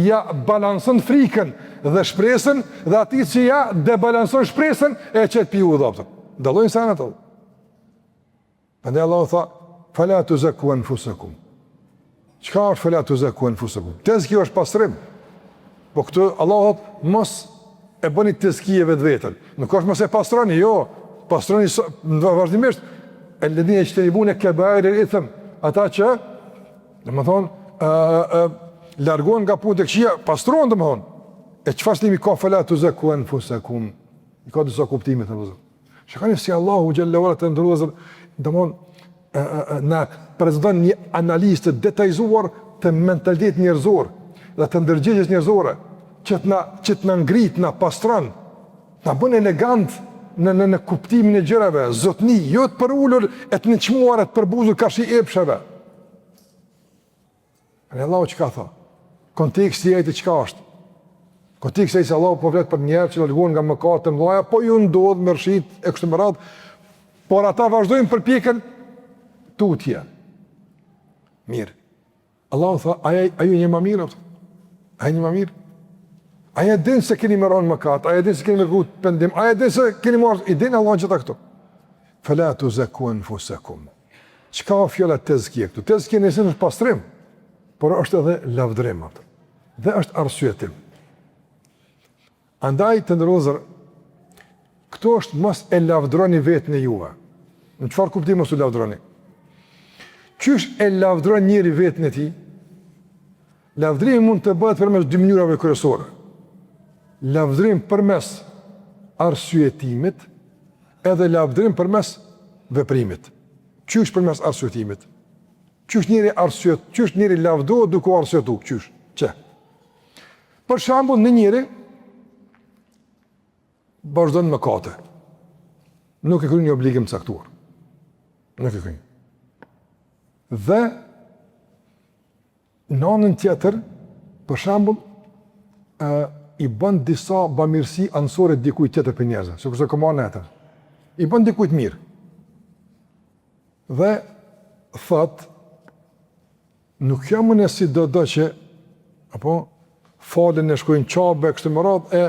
A: ja balanson frikën dhe shpresën dhe atij që ja debalanson shpresën e çet pi udhë apo. Dallojnë sa ato. Prandaj Allahu tha fala tuzakku anfusakum. Çka është fala tuzakku anfusakum? Tezki është pastrim. Po këtë Allah thot mos e bëni tezkije vetveten. Nuk është mos e pastroni, jo. Pastroni vazhdimisht. Alladhina yajtanibuna kaba'ir al-ithm. Ata që domethënë largon nga punë të këqija, pastron domethënë. E çfarë thimi ka fala tuzakku anfusakum? I ka disa kuptime të vëzhgë. Shikoni si Allahu xhallahu ala të ndrozë domethënë na prezanton një analizë të detajzuar të mentalitetit njerëzor dhe të ndërgjegjes njerëzore që të na ngrit, na pastron, na bën elegant në kuptimin e gjërave, zotni, jo të përulur e të nënçmuar e të përbuzur ka shi epsheve. Në Allahu çka tha? Konteksti i ajtit çka është? Konteksti i Allahu po flet për njerëz që largohen nga mëkate të mëdha, po ju ndodh me rshit e kështu me radhë, por ata vazhdojnë përpjekjen tutje. Mirë. Allahu tha, a ju një më mirë? A një më mirë? A e din se keni më rënë mëkat, a e din se keni më gut pendim, a e din se keni marrë, i din Allah në gjitha këto. Fala tuzakku anfusakum. Çka o fjala tezkije këtu? Tezkije në esencë është pastrim, por është edhe lavdrim atë. Dhe është arsyetim. Andaj të ndërozër, këto është mos e lavdroni vetën e juve. Në çfarë kuptimi mos u lavdroni? Qysh e lavdron njëri vetën e tij? Lavdrimi mund të bëhet përmes 2 mënyrave kryesore. Lavdrim përmes arsyetimit, edhe lavdrim përmes veprimit. Qysh përmes arsyetimit? Qysh njëri lavdohet duke u arsyetuar? Qysh? Çe? Për shembull, në njëri vazhdon mëkate. Nuk e kryen një obligim të caktuar. Nuk e kryen. Dhe në anën tjetër, për shembull, i bën disa bamirësi anësore dikujt tjetër për njerëzve, sikurse komo atë. I bën dikujt mirë. Dhe thot, nuk jam në si do që apo falën e shkojnë qabe kështu me radhë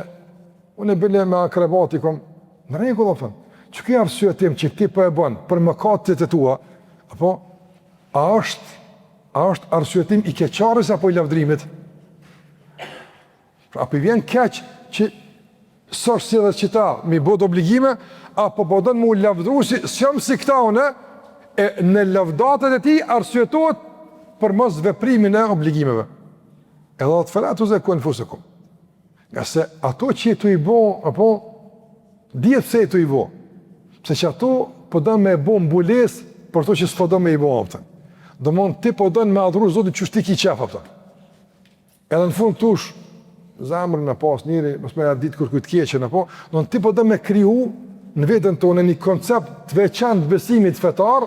A: unë e bile me akrebati kom në rregull apo. Që kjo arsye tim që ti po e bën për mëkatet e tua, apo a është arsyetim i keqarës apo i lavdrimit? Apo i vjen keq që s'është si dhe qita mi bod obligime, apo po dënë mu lavdru si jam si këta une, e në lavdatet e ti arsyetohet për mos veprimin e obligimeve. Edhe dhe të felat u zekuen fusekum. Nga se ato që i të i bo, apo djetë se i të i bo. Pse që ato po dënë me e bo mbules për to që s'po dënë me i bo apëtën. Do mund ti po dënë me adhuru zotin që shti ki qef apëtën. Edhe në fund tush, zamrën në pas njëri, mos me ditë kur kujtë keqen, apo, do në ti po dënë me kriju në vetën tonë një koncept të veçantë besimit fetar,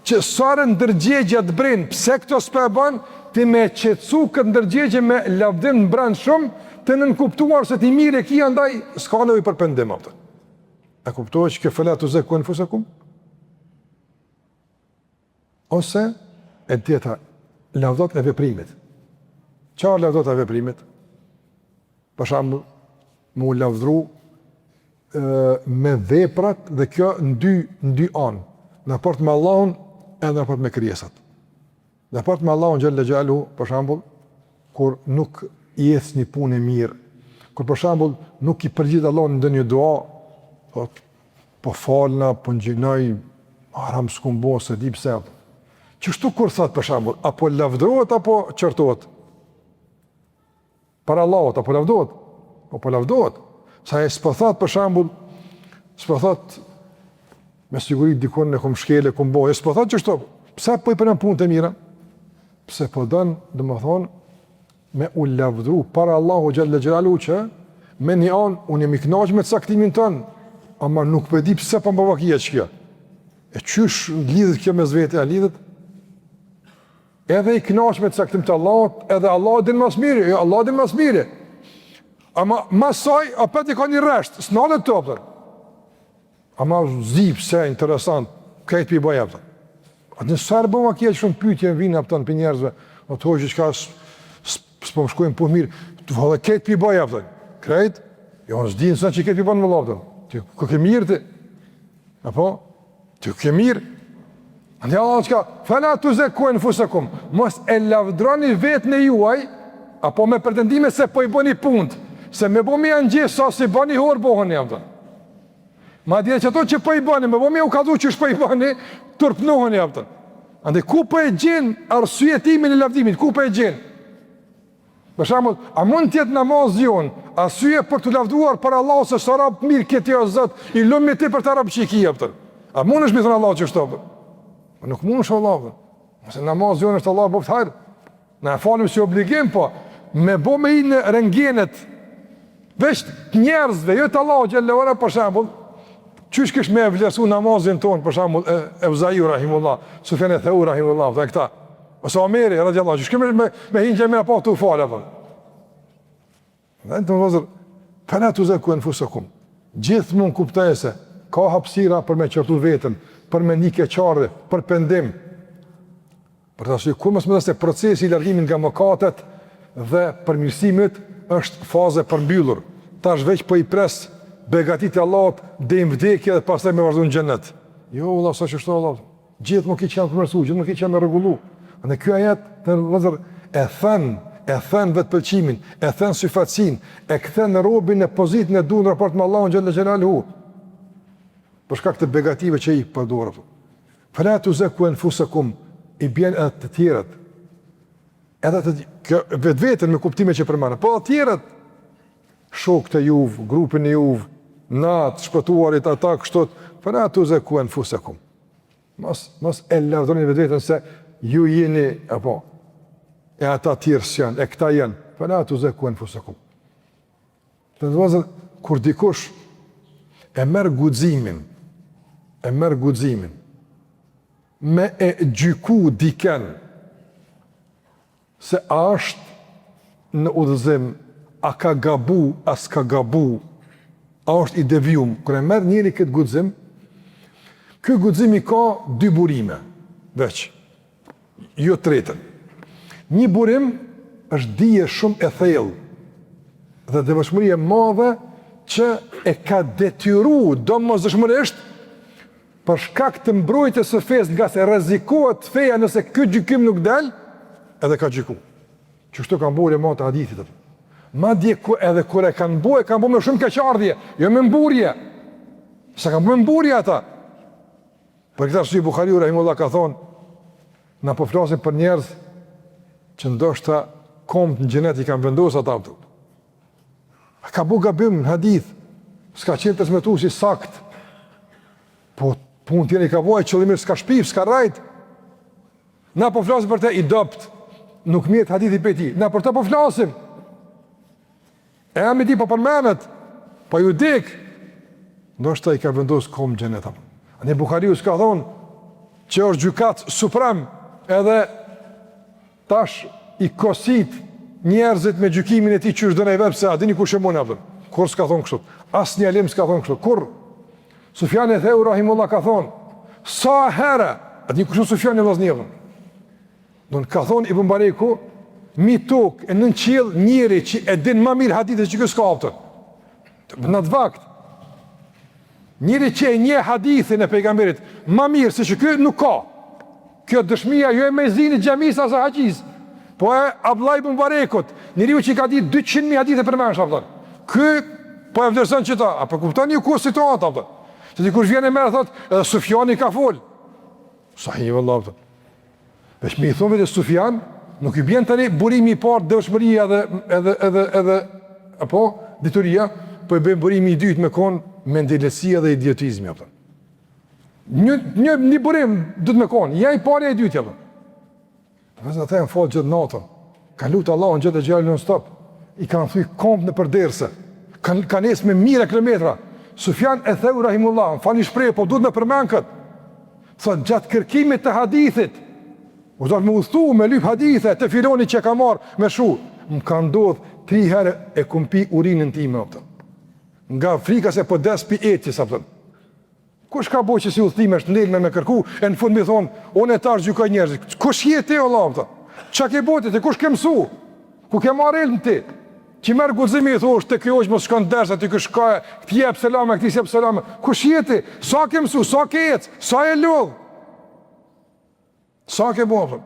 A: që sare ndërgjegja të brinë, pse këto s'pe e banë, ti me qetësu këtë ndërgjegje me lavdim në branë shumë, të nënkuptuar se ti mire kia ndaj, s'ka nevojë për pendim apëtën. E kuptohet që kjo felat të zekuen fusekum? Ose, e tjeta, lavdat e veprimit. Qarë lavdat e veprimit? Për shembull, mu lavdru me veprat dhe kjo në dy anë, në raport me Allahun edhe në raport me krijesat. Në raport me Allahun xhalla xhelalu, për shembull, kur nuk i ec një punë mirë, kur për shembull nuk i përgjigj Allahun në ndonjë dua, po falna, po ngjinoj, haram s'kum bo, se di pse. Qështu kur thot për shembull, apo lavdrohet apo qortohet? Para Allahut apo lavdrohet? Po lavdrohet. Sa e s'po thot për shembull, s'po thot me siguri dikon në kom shkele, kom bo, e s'po thot qështu, pse po i përnën punë të mira? Pse po dënë, dhe më thonë, me u lavdru para Allahu xhalla xhelalu që me një anë unë jam i kënaqur me caktimin tënë, ama nuk po di pse po mbava kia ç'kjo. E qysh lidhet kjo me vetë, a lidhet? Edhe i kënaqur me caktim të Allahut, edhe Allahu din më së miri, jo Allahu din më së miri. Ama masoj apo ti ka një rresht, s'nalet top. Ama zi pse interesant, këtë pi bëj atë. Atë sa bëma kia shumë pyetje vjen afton për njerëzve, ato hoje çka s'po shkojnë po mirë, të valla këtë pi bëj atë. Krejt? Jo s'din sa çka pi bën me vallë. Ti ku ke mirë ti? Apo ti ke mirë? Ande Allah çka, fala tuzaku anfusakum, mos e lavdroni vetën e juaj, apo me pretendime se po i bëni punë, se me bëmi angjë sa si bëni hor bëhoni afton. Ma dhja që ato që po i bëni, me bëmi u kallu që shpo i bëni, tërpnohën e apëtën. Ande, ku po e gjenë arsyetimin e lavdimit, ku po e gjenë? Për shambull, a mund tjetë namaz jonë, arsye për të lavduar për Allah, se së rabë mirë këti o zëtë, i lumë me ti për të rabë që i ki apëtën. A mund është mi thënë Allah që është apëtën? Nuk mund është Allah apëtën. Mëse namaz jonë është Allah bëftë hajrë. Ne e falim si obligim, po, me bo me i në rëngjenet, veç njerëzve, jo të Allah gjellëvara, për shambull, qysh kish me e vlerësu namazin tonë, për shambull, Evzaiu rahimullah, Sufjan e Theu rahimullah, dhe këta. Ose Omeri, radiallahu, qysh kish me hinë gjemina pa të u falë, apë. Dhe në të më vëzër, fala tuzaku anfusakum. Gjithë mund kuptaj se, ka hapësira për me qërtu vetën, për me një keqardhe, për pendim. Për të asoj, kur mësë më dhe se procesi i largimin nga mëkatet dhe përmirësimit është faze përmbyllur. Ta është veç për i presë begatit e Allahot dhe i vdekje dhe pastaj me vazhdu në gjennet. Jo, Allah, sa që shto Allah. Gjithë më ki qenë përmërsu, gjithë më ki qenë me regullu. Në kjo ajet, të vëzër, e thënë vetë pëlqimin, e thënë syfatsin, e këthen në robin e pozitin e du në raport me Allah në gjellë gjelal hu. Përshka këtë begative që i përdojrë. Fala tuzaku anfusakum, i bjen edhe të tjerët. Edhe të vetë me kuptime që përmanë. Po të tjerët, shok të juvë, grupin e juvë, natë, shpëtuarit, ata, kështot, fala tuzaku anfusakum. Mos e lavdroni vetën se ju jeni, apo, e ata tjerës janë, e këta janë, fala tuzaku anfusakum. Të të vëzër, kur dikush e merë guximin, me e gjyku diken, se a është në udhëzim, a ka gabu, a s'ka gabu, a është i devijum, kër e merë njëri këtë guxim, këtë guximi ka dy burime, veç, jo tretën. Një burim është dije shumë e thellë, dhe devotshmëria e madhe që e ka detyru domosdoshmërisht për shkak të mbrojtjes së fesë, nga se rrezikohet feja nëse ky gjykim nuk del, edhe ka gjyku. Çështo ka mburë më të hadithit. Madje edhe kur e kanë bue me shumë keqardhje, jo me mburje. Sa kanë bue me mburje ata. Për këtë arsye Buhariu rahimullah ka thonë, na po flasim për njerëz që ndoshta komt në xhenet i kanë vendosur ata këtu. Ka bu gabim në hadith, s'ka qenë të smetu si sakt, po punë tjene i ka bua, qëllimir s'ka shpif, s'ka rajt. Na po flasim për te i dopt, nuk mjetë hadithi për ti, na për te po flasim. E jam i ti po përmenet, po ju dik, ndoshta i ka vendosë kom gjenetam. Ane Buhariu s'ka thonë, që është gjykat suprem, edhe tash i kosit njerëzit me gjykimin e ti që është dënej vepë, se a dini kur shemoni apëtën. Kur s'ka thonë kështu? Asë një alim s'ka thonë kështu. Kur? Sufjan e Theu rahimullah ka thonë, sa herë, a dini kur shumë Sufjan e vlasnjevën. Don ka thonë Ibn Bareku, mi tokë e nën qiell njëri që e din më mirë hadithe që kjo s'ka apëtën. Në të vakt. Njëri që e nje hadithin e pejgamberit ma mirë se që kjo nuk ka. Kjo dëshmia jo e mezinit xhamis as haxhis, po e Abdullah ibn Barekut, njeriu që ka ditë 200.000 hadithe për mësh apo. Ky po e vlerëson çeta, apo kuptoni ku situata apo. Se dikush vjen e merr thot, edhe Sufjani ka fol. Sahih vallahi. Vesh mi thonë vetë Sufjan, nuk i bën tani burimi i parë dëshmëria edhe apo dituria, po e bën burimi i dytë me kon mendelesia dhe idiotizmi apo. Një burim do të më kon, ja i parë e dytë apo. Pastaj them fol gjithë natën. Ka lutë Allahun gjithë gjallë non stop. I kanë thuj komp në përderse. Kanë nisë me mijëra kilometra. Sufjan e theu rahimullah, fali shpreh, po duhet më përmend kët. Thot gjatë kërkimit të hadithit, u do të më udhëtu me lyp hadithe të filoni që ka marr me shu. Më ka ndodh 3 herë e kumpi urinën time atë. Nga frika se po des pi etis atë. Kush ka bëu që si udhëtimesh të ndel me kërku, e në fund më thon, unë tash gjykoj njerëz. Kush je ti Allah atë? Çka ke bëu ti? Kush ke mësu? Ku ke marrë ilm ti? Që merr guximi i thosh te kjo hoq mos shkon ders aty kush ka, ti jep selam, ti jep selam. Kush je ti? Sa ke mësu? Sa ke ec? Sa e lodh? Sa ke bëu?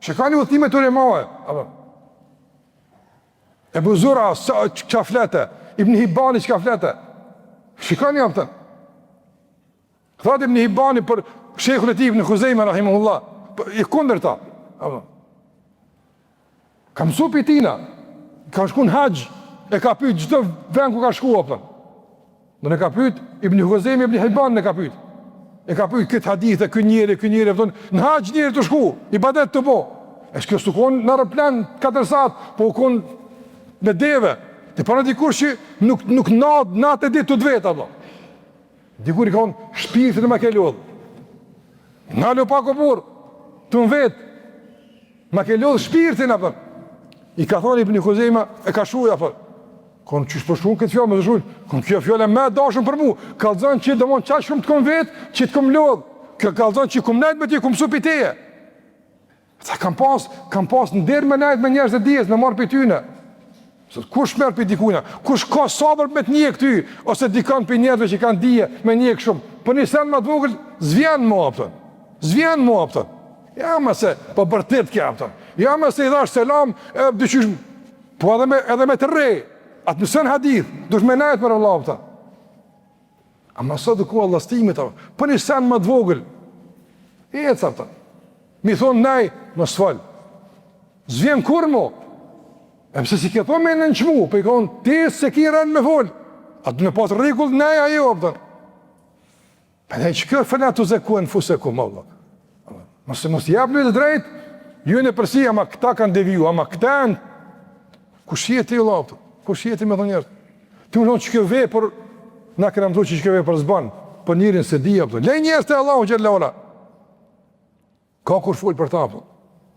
A: Shikoni udhëtimet e ulemave, apo. Ebu Zura çka flete, Ibn Hibani çka flete. Shikoni atë. Thot Ibn Hibani për shejkhun e tij Ibn Khuzaima rahimahullah, i kundërta. Apo. Ka mësu pitina, ka shku në haxh, e ka pyet çdo vend ku ka shkuar apo. Do ne ka pyet Ibn Khuzaima Ibn Hibani ne ka pyet. E ka pyet këtë hadith e ky njeri thon në haxh njeri të shku, ibadet të bo. Është kjo stukon në aeroplan 4 saat, po kon me deve. Ti para dikush që nuk natë ditë të vet apo. Dikur i ka shpirtin e ma ke lodh. Nga lo pa kopur, të në vet, ma ke lodh shpirtin apo. I ka thonë Ibn Khuzaima e ka shuj apo. Kon çish po shun këtë fjalë më shuj. Kon kjo fjalë më dashur për mua. Kallzon që domon çaj shumë të kon vet, që të kom lodh. Kjo kallzon që kum najt me ti kum supi teje. Sa kam pas nder me najt me njerëz të dijes, me marr pi tyne. Kush merr pi dikujna? Kush ka sabër me të njeh këty ose dikon pi njerëzve që kanë dije me njeh shumë. Po nisan më të vogël, zvjen mua apo. Zvjen mua apo. Ja më se po vërtet kjo apo. Ja më se i dhash selam, dyqysh po edhe me të rre. Atë mësën hadith, dush me najtë për Allah pëta. A ma sot dhe ku Allah stimit, për një sen më të vogël, e ca pëta. Mi thonë nej, më sfal. Zvjen kur mo? E pëse si ke thonë me në nqmu, për i konë, ti se ki rënë me folë. A të me pasë rrigull, nej ajo, pëta. Për ne që kërë fëna të zeku e në fuse ku, më Allah. Mos jap në të drejt, ju në përsi, ama këta kanë deviju, ama këta në, kush je ti Allah, pëta. Kush jeti me thonë njerët? Ti më thonë që kjo vej, por na këna më thonë që kjo vej për zbanë, për njerin se dhja, pëtë. Lej njerës të Allahu gjellë ora. Ka kur full për ta, pëtë.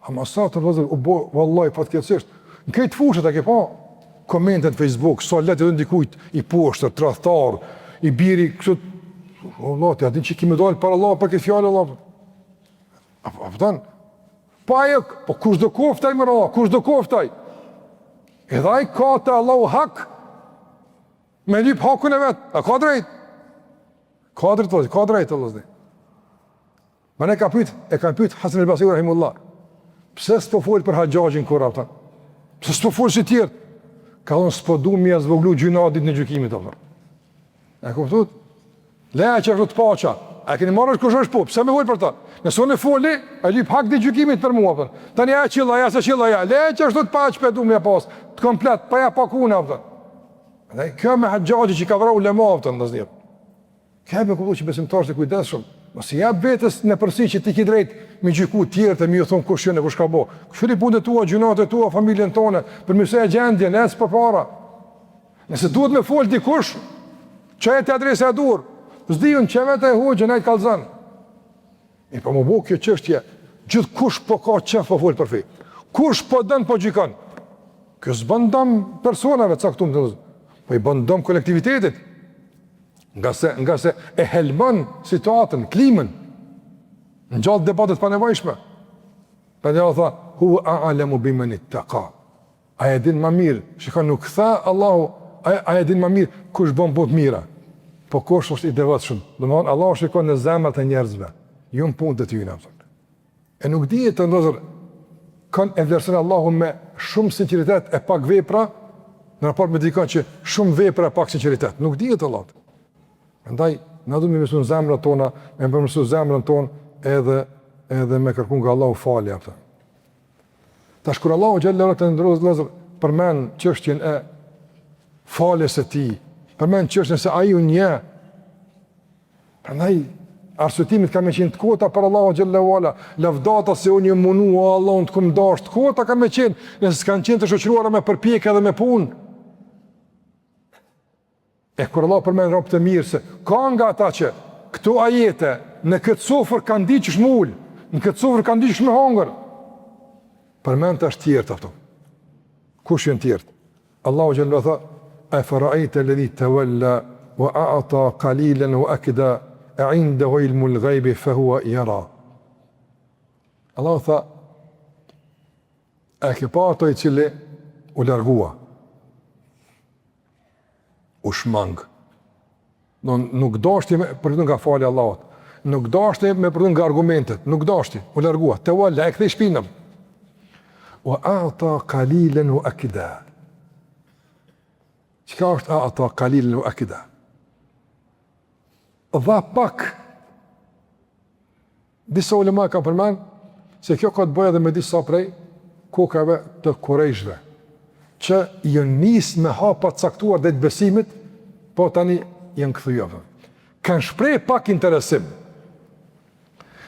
A: Ama sa të vëzër, u bo, vallaj, fatkecisht. Në kejtë fushët, a ke pa komentet në Facebook, sa letë edhe ndikujt, i poshtër, tradhtar, i biri, kështë, Allah, ti adin që kime dalë për Allah, për këtë fjallë, Allah. A pëtan? Pa e, po kush do koftaj, mërë Allah, kush do koftaj? Edhe ai ka të Allahu hak, me lyp hakun e vetë, a ka drejt? Ka drejt, Allah zdi. Ma ne e kanë pyet Hasan al-Basri rahimullah, pse s'po folë për haxhaxhin kur ata? Pse s'po folë si tjerë? Ka thonë s'po du mi zvoglu gjunadit në gjykimit, ata. E kuptut? Leja që është të pacha, a keni marrë kush është po, pse me folë për ta? Nëse unë foli, ai lyp hak dhe gjykimit për mua, ata. Tani ja qilla, ja se qilla, ja. Leja që është të pacha, pe du mi pas, të komplet, pa ja pakuna, ata. Dhe kjo me haxhaxhi që ka vrarë ulema, ata, ndazdir. Kjo me kuptu që besimtarët e kujdesshëm, mos i jap vetes në përsi që ti ke drejt me gjyku të tjerë të më thon kush janë kush ka bë. Kush i punët tua, gjunat e tua, familjen tonë, për mësoj gjendjen, as për para. Nëse duhet me fol dikush, çaj të adresa e dur. S'diun çevet e hoxhën ai kallzon. E po më bë kjo çështje, gjithkush po ka çfarë po fol për fe. Kush po don po gjykon. Kjo s'bën dëm personave caktuar të. Po i bën dëm kolektivitetit. Nga se e helmon situatën, klimën, në gjallë debatet pa nevojshme. Për dhe Allah tha, hu a'alemu bimen ittaqa. Aja din ma mirë, shikon nuk tha Allahu, aja din ma mirë, kush bon bot mira. po kush është i devotshëm. Domthonë Allah shikon në zemrat e njerëzve, jo në punët e tyre. E nuk dihet të ndozur kanë e vlerëson Allahu me shumë sinqeritet e pak vepra në raport me dikon që shumë vepra e pak sinqeritet. Nuk dihet Allah. Prandaj na duhet me besu në zemrat tona, me përmirësu zemrën tonë edhe me kërkuar nga Allahu falje atë. Tash kur Allahu xhallahu te ndrozë përmend çështjen e faljes së tij, përmend çështjen se ai u nje. Prandaj arsyetimit kanë qenë të kota për Allahu xhallahu ala, lavdata se unë munu Allahun të kum dash, të kota kanë qenë, nëse s'kan qenë të shoqëruara me përpjekje dhe me punë. E kur Allah përmend robët e mirë se ka nga ata që këto ajete në këtë sofër kanë ditë që shmull, në këtë sofër kanë ditë që shme hongër. Përmend të është tjertë afto. Kush janë tjertë? Allahu xhallahu tha: "A fara'aita alladhi tawalla wa a'ta qalilan wa akda a'indahu ilmul ghaibi fa huwa yara." Allahu tha: "A ke pa ato i cili u largua, u shmang. Nuk dashti me përdun nga fali Allahot, nuk dashti me përdun nga argumentet, nuk dashti, u largua, te walla, e këthej shpinëm. Wa a'ta qalilan wa akda." Qëka është a'ta qalilan wa akda? Dha pak. Disa ulema ka përmen se kjo ka të bëjë edhe me disa prej kokave të Kurejshve, që janë nisë me hapa caktuar dhe të besimit, po tani janë këthyjove. Kanë shprej pak interesim.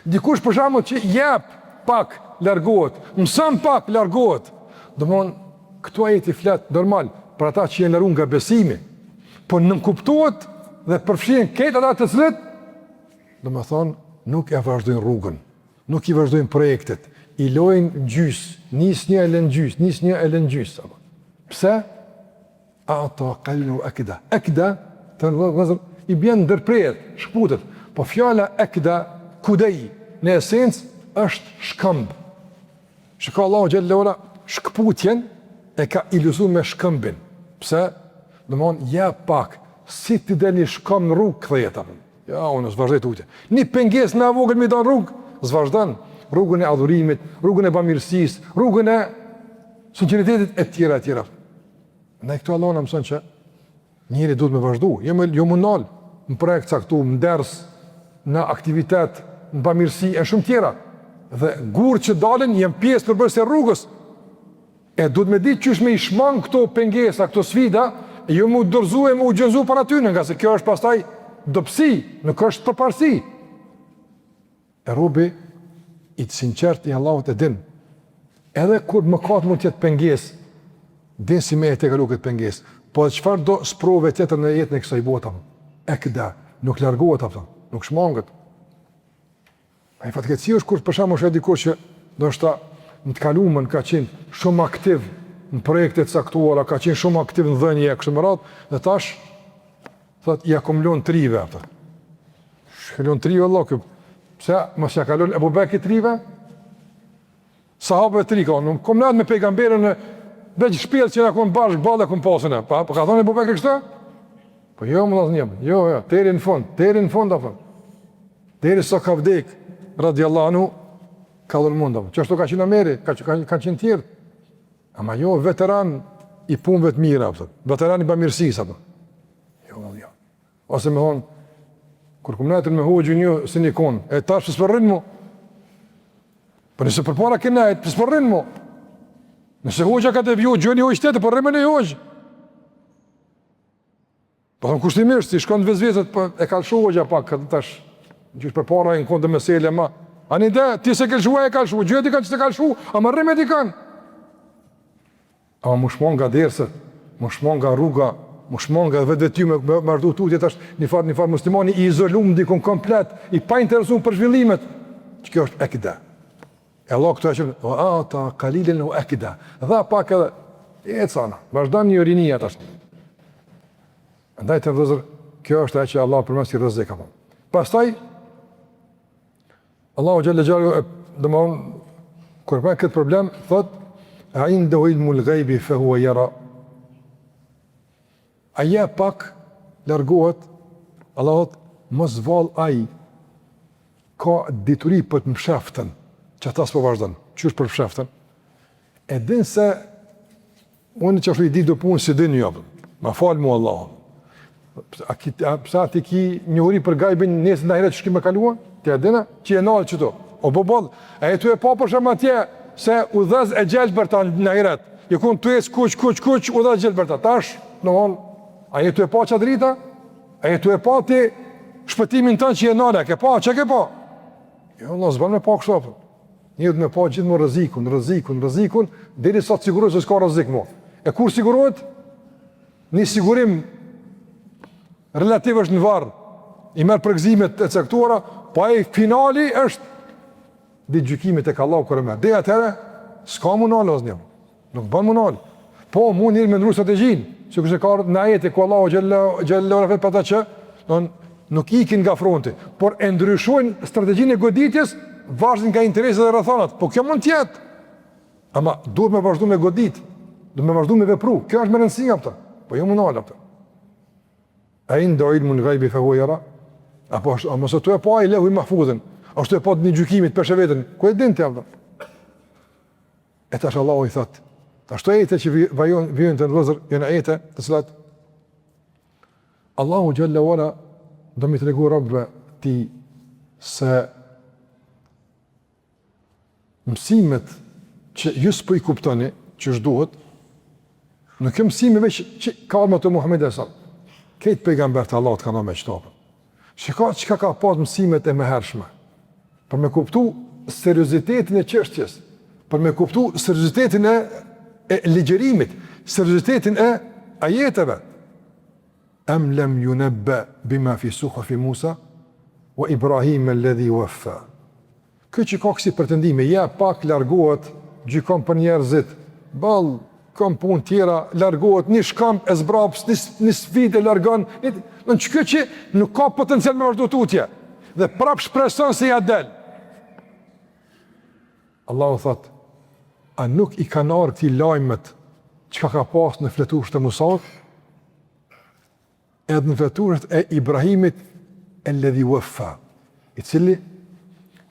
A: Dikush për shembull që jep pak largohet, mëson pak largohet. Domthon këtu ajeti flet normal për ata që janë larguar nga besimi, po nënkuptohet dhe përfshin këtë ata të cilët domethën nuk e vazhdojnë rrugën, nuk i vazhdojnë projektet, i lojnë gjys, nis një e lën gjys, nis një e lën gjys. Pse? Ata qallu akda. Akda të vëzër i bjen ndërprejet, shkputet. Po fjala akda, kudej, në esencë është shkëmb. Shka Allahu xhallahu ala shkputjen e ka iluzuar me shkëmbin. Pse? Domthon ja pak, si ti deni shkëmb në rrugë kthehet apo. Ja, unë s'vazhdoj tutje. Një pengesë në vogël më don rrugë, s'vazhdon rrugën e adhurimit, rrugën e bamirësisë, rrugën e sinqeritetit e tjera. Ndaj këtu Allah në mëson që njëri duhet me vazhdu, jo më nalë, në projekt caktuar, në ders, në aktivitet, në bamirësi, e shumë tjera. Dhe gurë që dalin, jenë pjesë përbërës e rrugës. E duhet me ditë qysh me i shmang këto pengesa, këto sfida, e jo mu dërzu e mu gjënzu para tyne, nga se kjo është pastaj dopsi, nuk është përparsi. E robi, i të sinqert i Allahut e din. Edhe kur mëkat mund tjetë pengesë, din si me e te kalu këtë pengesë, po dhe qëfar do sprove tjetër në jetën e kësaj bota, e këda, nuk largohet apëton, nuk shmangët. A i fatkeqësi është kur përshamë është e dikur që do është në të kalumën ka qenë shumë aktiv në projekte caktuara, ka qenë shumë aktiv në dhënje e kështë më ratë, dhe tash, thot, i akumulon trive apëton. Shkelon trive, Allah, kjo, pse, mos ja kalon Ebu Bekri trive? Sahabëve tri ka, nuk kom nëtë me pejgamberën në veç shpjellë që në konë bashkë, balë e konë pasën e. Pa ka thonë Ebu Bekri kështë? Po jo, më dhëtë njëmë, jo, teri në fund, apëton. Teri sa ka vdek, radiallahu anhu, ka dhënë mund, apëton. Qështu ka qenë Ameri, ka qenë tjerë. Ama jo, veteran i punëve të mira, apëton. Veteran i bamirësisë, apëton. Jo. Ose me thonë, kur kom nëtër me hoqë një si një konë, e tash pësë përrinë mu. Për nëse përpara kënajt, pësë përrinë mu. Nëse hoqëa ka të vjo, gjëni hoqë tjetë, përrime në hoqë. Po thëmë kushtimisht, si shkon të vezvezet, e kalëshu hoqëa pak, këtë tash, gjysh përpara e në konë të mesele, ma. Ani dhe, ti se kalëshua e kalëshu, gjëti kanë që se kalëshu, a më rrime ti kanë. Ama më shmon nga derset, më shmon nga rruga, më shmon nga vetë ty me marrdu tutje tash një farë muslimani i izolum dikon komplet, i pa interesum për zhvillimet, që kjo është ekida. E Allah këtu e qëmë, ta kalilin u ekida. Dha pak edhe, e cana, vazhdojmë një rinia tash. Ndaj të vëzër, kjo është e që Allah përmën si rëzik. Pastaj, Allahu Gjallë Gjallë, dhe më unë, kërë përmën këtë problem, thot, a indehu ilmul ghaibi fe hua jara. Aja pak largohet Allah thot, mos val ai ka dituri për të msheftën, që ata s'po vazhdon. Qysh për msheftën? E din se unë që është i di do punë si din jo. Ma falë mu Allah. Psa ti ki njohuri për gajbin nesë në ahiret që shki me kalua? Ti e dina? Që e nalë qëto. O bobol, e tu e pa për shumë atje se u dhez e gjelë për ta në ahiret. Je kun tu e s'kuq, u dhez gjelë për ta. Tash, në vonë, a je tu e pa që drita? A je tu e pa ti shpëtimin tënë që je nalë? Ke pa, që ke pa? Jo, Allah, zban me pa kështë apë. Një dhëtë me pa gjithë më rëzikun, deri sa të sigurohet se s'ka rëzik mo. E kur sigurohet? Një sigurim relativ është në varë, i merë përgzimet e cektuara, pa e finali është ditë gjykimit e ka Allahu kërë merë. Dhe atëre, s'ka mu nalë ozë njëmë, nuk ban mu nalë. Po, mu njërë me ndru strategjinë, që kështë e ka në ajeti ku Allahu gjellë rafet për ta që, nuk ikin nga fronti, por e ndryshojnë strategjinë e goditjes, vazhdin nga intereset dhe rëthanat. Po kjo mund tjetë, ama duhet me vazhdu me godit, duhet me vazhdu me vepru, kjo është me rëndësia pëta, po jo mu nalë pëta. A i ndo ilmu në gajbi fe hujera, apo është, mësë të e pa i lehu i mahfudhin, është të e pa të një gjykimit për shëvetën, ku e din të jam dhe? E tash Allahu i thot, ashtu ejte që vijën të nërëzër, jënë ejte të cilat, Allahu gjalla wala do mi të regu rabbe ti se mësimet që jusë për i kuptoni, që është duhet, nuk e mësime veç që ka arma të Muhammed e Sallam. Këtë pejgamber të Allah të kanë me qëtopën. Që ka pas mësimet e mehershme, për me kuptu seriositetin e qështjes, për me kuptu seriositetin e ligjerimit, seriositetin e ajeteve. Em lem ju nebbe bima fi suhafi Musa, wa Ibrahim e ledhi waffa. Këtë që ka kësi pretendime, ja pak largohet, gjykon për njerëzit, balë, kam punë tjera, largohet, një shkamp e zbrapës, një sfit e largon, në që këtë që nuk ka potencial me vazhdo tutje, dhe prap shpreson se ja del. Allahu thot, a nuk i kanar këti lajmet që ka pas në fletursht e Musaut, edhe në fletursht e Ibrahimit e ledhi waffa, i cili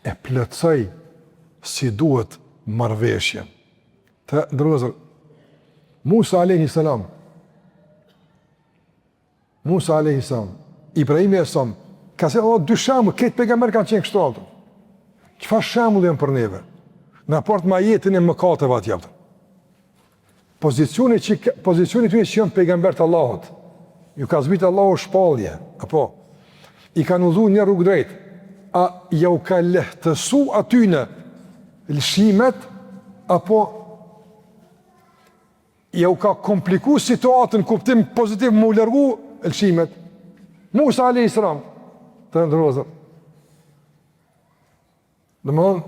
A: e plëtsoj si duhet marveshjen. Të ndërëzër, Musa a.s. Ibrahimi e salam, ka se Allah dy shamull, këtë pejgamber kanë qenë kështu altë. Qëfar shamull jenë për neve? Në apart ma jetin e mëkateve atë javtë. Pozicioni të një që jenë pejgamber të Allahot, ju ka zbitë Allahu shpalje, apo, i ka nëdhu një rrugë drejt, a ja u ka lehtësu atyne lëshimet, apo ja u ka kompliku situatën, kuptim pozitiv më u lërgu lëshimet. Musa a.s. të ndërëzër. Dhe më thonë,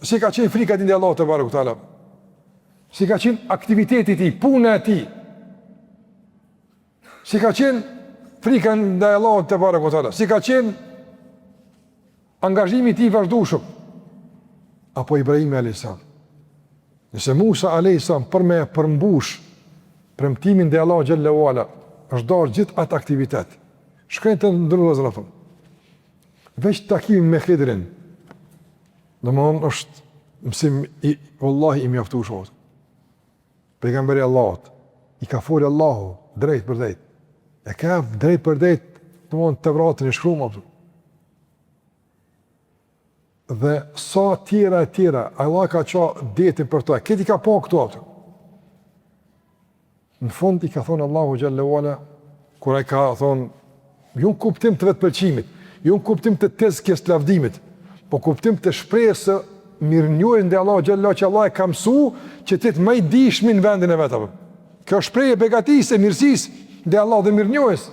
A: si ka qenë frikat indi Allah të barë këtë alam, si ka qenë aktivitetit ti, punë e ti, si ka qenë frikat indi Allah të barë këtë alam, si ka qenë angazhimi ti vazhdushëm, apo Ibrahim a.s. Nëse Musa a.s. për me përmbush premtimin dhe Allah Gjelle Wala, është darë gjithë atë aktivitet. Shkajnë të ndërru dhe zërafën. Veç takimin me Khidrin, dhe më nëmë është mësim i Wallahi i mjaftu shotë. Pejgamberi Allahot, i ka foli Allahu drejt për drejt. E ka drejt për drejt të mënë të vratën i shkrumë. Dhe sa tjera e tjera, Allah ka qa detin për to, këti ka po këto atë. Në fund i ka thonë Allahu Gjelle Wala, kura i ka thonë, ju në kuptim të vetë pëlqimit, ju në kuptim të tezkjes të lavdimit, po kuptim të shpresë mirë njohin dhe Allahu Gjelle Wala që Allah e ka mësu që ti të më i dishmin vendin e vetave. Kjo shprehje begatisë e mirësisë dhe Allah dhe mirë njohës.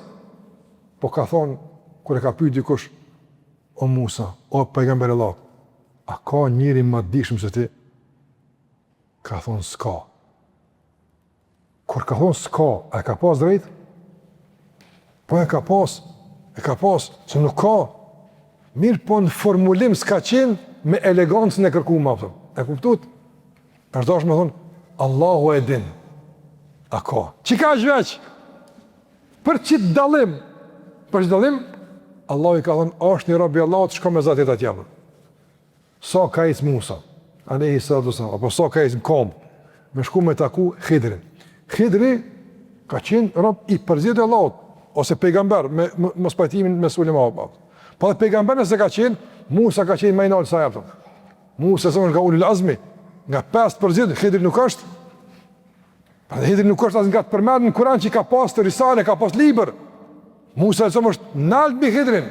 A: Po ka thonë, kura ka pyet dikush, o Musa, o pejgamber Allah, a ka njëri më dishëm se ti? Ka thonë s'ka. Kur ka thonë s'ka, a ka pas drejt? Po e ka pas, se nuk ka. Mirë po në formulim s'ka qenë me elegancën e kërku ma pëtëm. E kuptut? Përdash me thonë, Allahu e din. A ka. Që ka është veç? Për qitë dalim, Allahu i ka thënë, është një rob i Allahut, shko me zatet atje. Sa ka ecë Musa, alayhi salatu wasallam, apo sa ka ecë kom, me shku me taku Khidrin. Khidri ka qenë rob i përzgjedhur i Allahut, ose pejgamber me mos pajtimin me Sulejman. Po dhe pejgamber nëse ka qenë, Musa ka qenë më i lartë sa ato. Musa është nga ulul azmi, nga 5 përzgjedhur, Khidri nuk është. Pra Khidri nuk është as nga të përmendur në Kur'an që ka pas të risale, ka pas libër. Musa është nalt mbi Khidrin.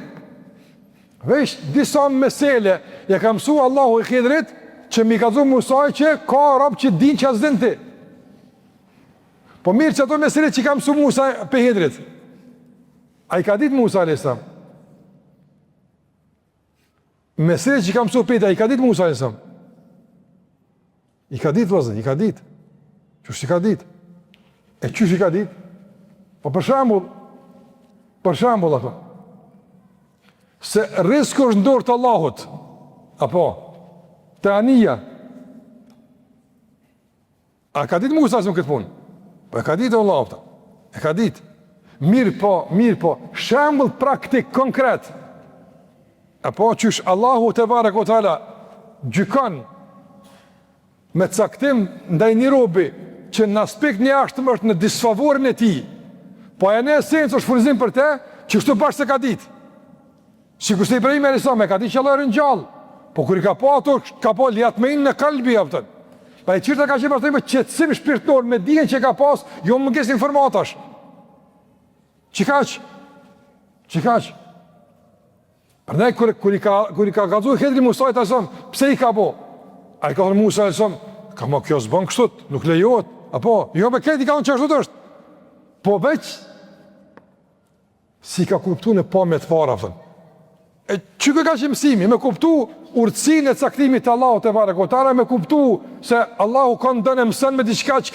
A: Vesh disa mesele ja ka mësua Allahu i Khidrit që mi ka thonë Musaj që ka rob që din që asdin ti. Po mirë që ato mesele që ka mësu Musa pe Khidrit. A i ka ditë Musa a.s. Mesele që ka mësu pejta, a i ka ditë Musa a.s. I ka ditë vëzën, i ka ditë. Qështë i ka ditë? E qështë i ka ditë? Po për shambull ato. Se risku është ndorë të Allahut, apo, të anija. A ka ditë Musa se më këtë punë? Po e ka ditë Allahut, e ka ditë. Mirë po, shambull praktik, konkret. Apo, qysh Allahu te barek o tala gjykon me caktim ndaj një robi që në aspekt një ashtëm është në disfavorin e ti, po e në esencë është furnizim për te, që kështu bashkë se ka ditë. Si kështë Ibrahim e ka di që Allah e rinjallë, po kër i ka po ato, ka po lijatmejnë në kalbi, apëtën. Pa e qirëta ka që pastaj me qëtësim shpirtnor, me dijen që ka pas, jo më nges informatash. Qikaq? Përnej, kër i ka gazu Khidri Musajt, pse i ka po? A i ka thënë Musa, ka ma kjo s'bën kështut, nuk lejohet, apo, jo me këtë i ka në që ashtu është. Po veç, si ka kuptu në pamjet fara, apëtën. E që ka që mësimi, me kuptu urtësinë e caktimit të Allahu te barekotara, me kuptu se Allahu ka ndënë mësën me diçka që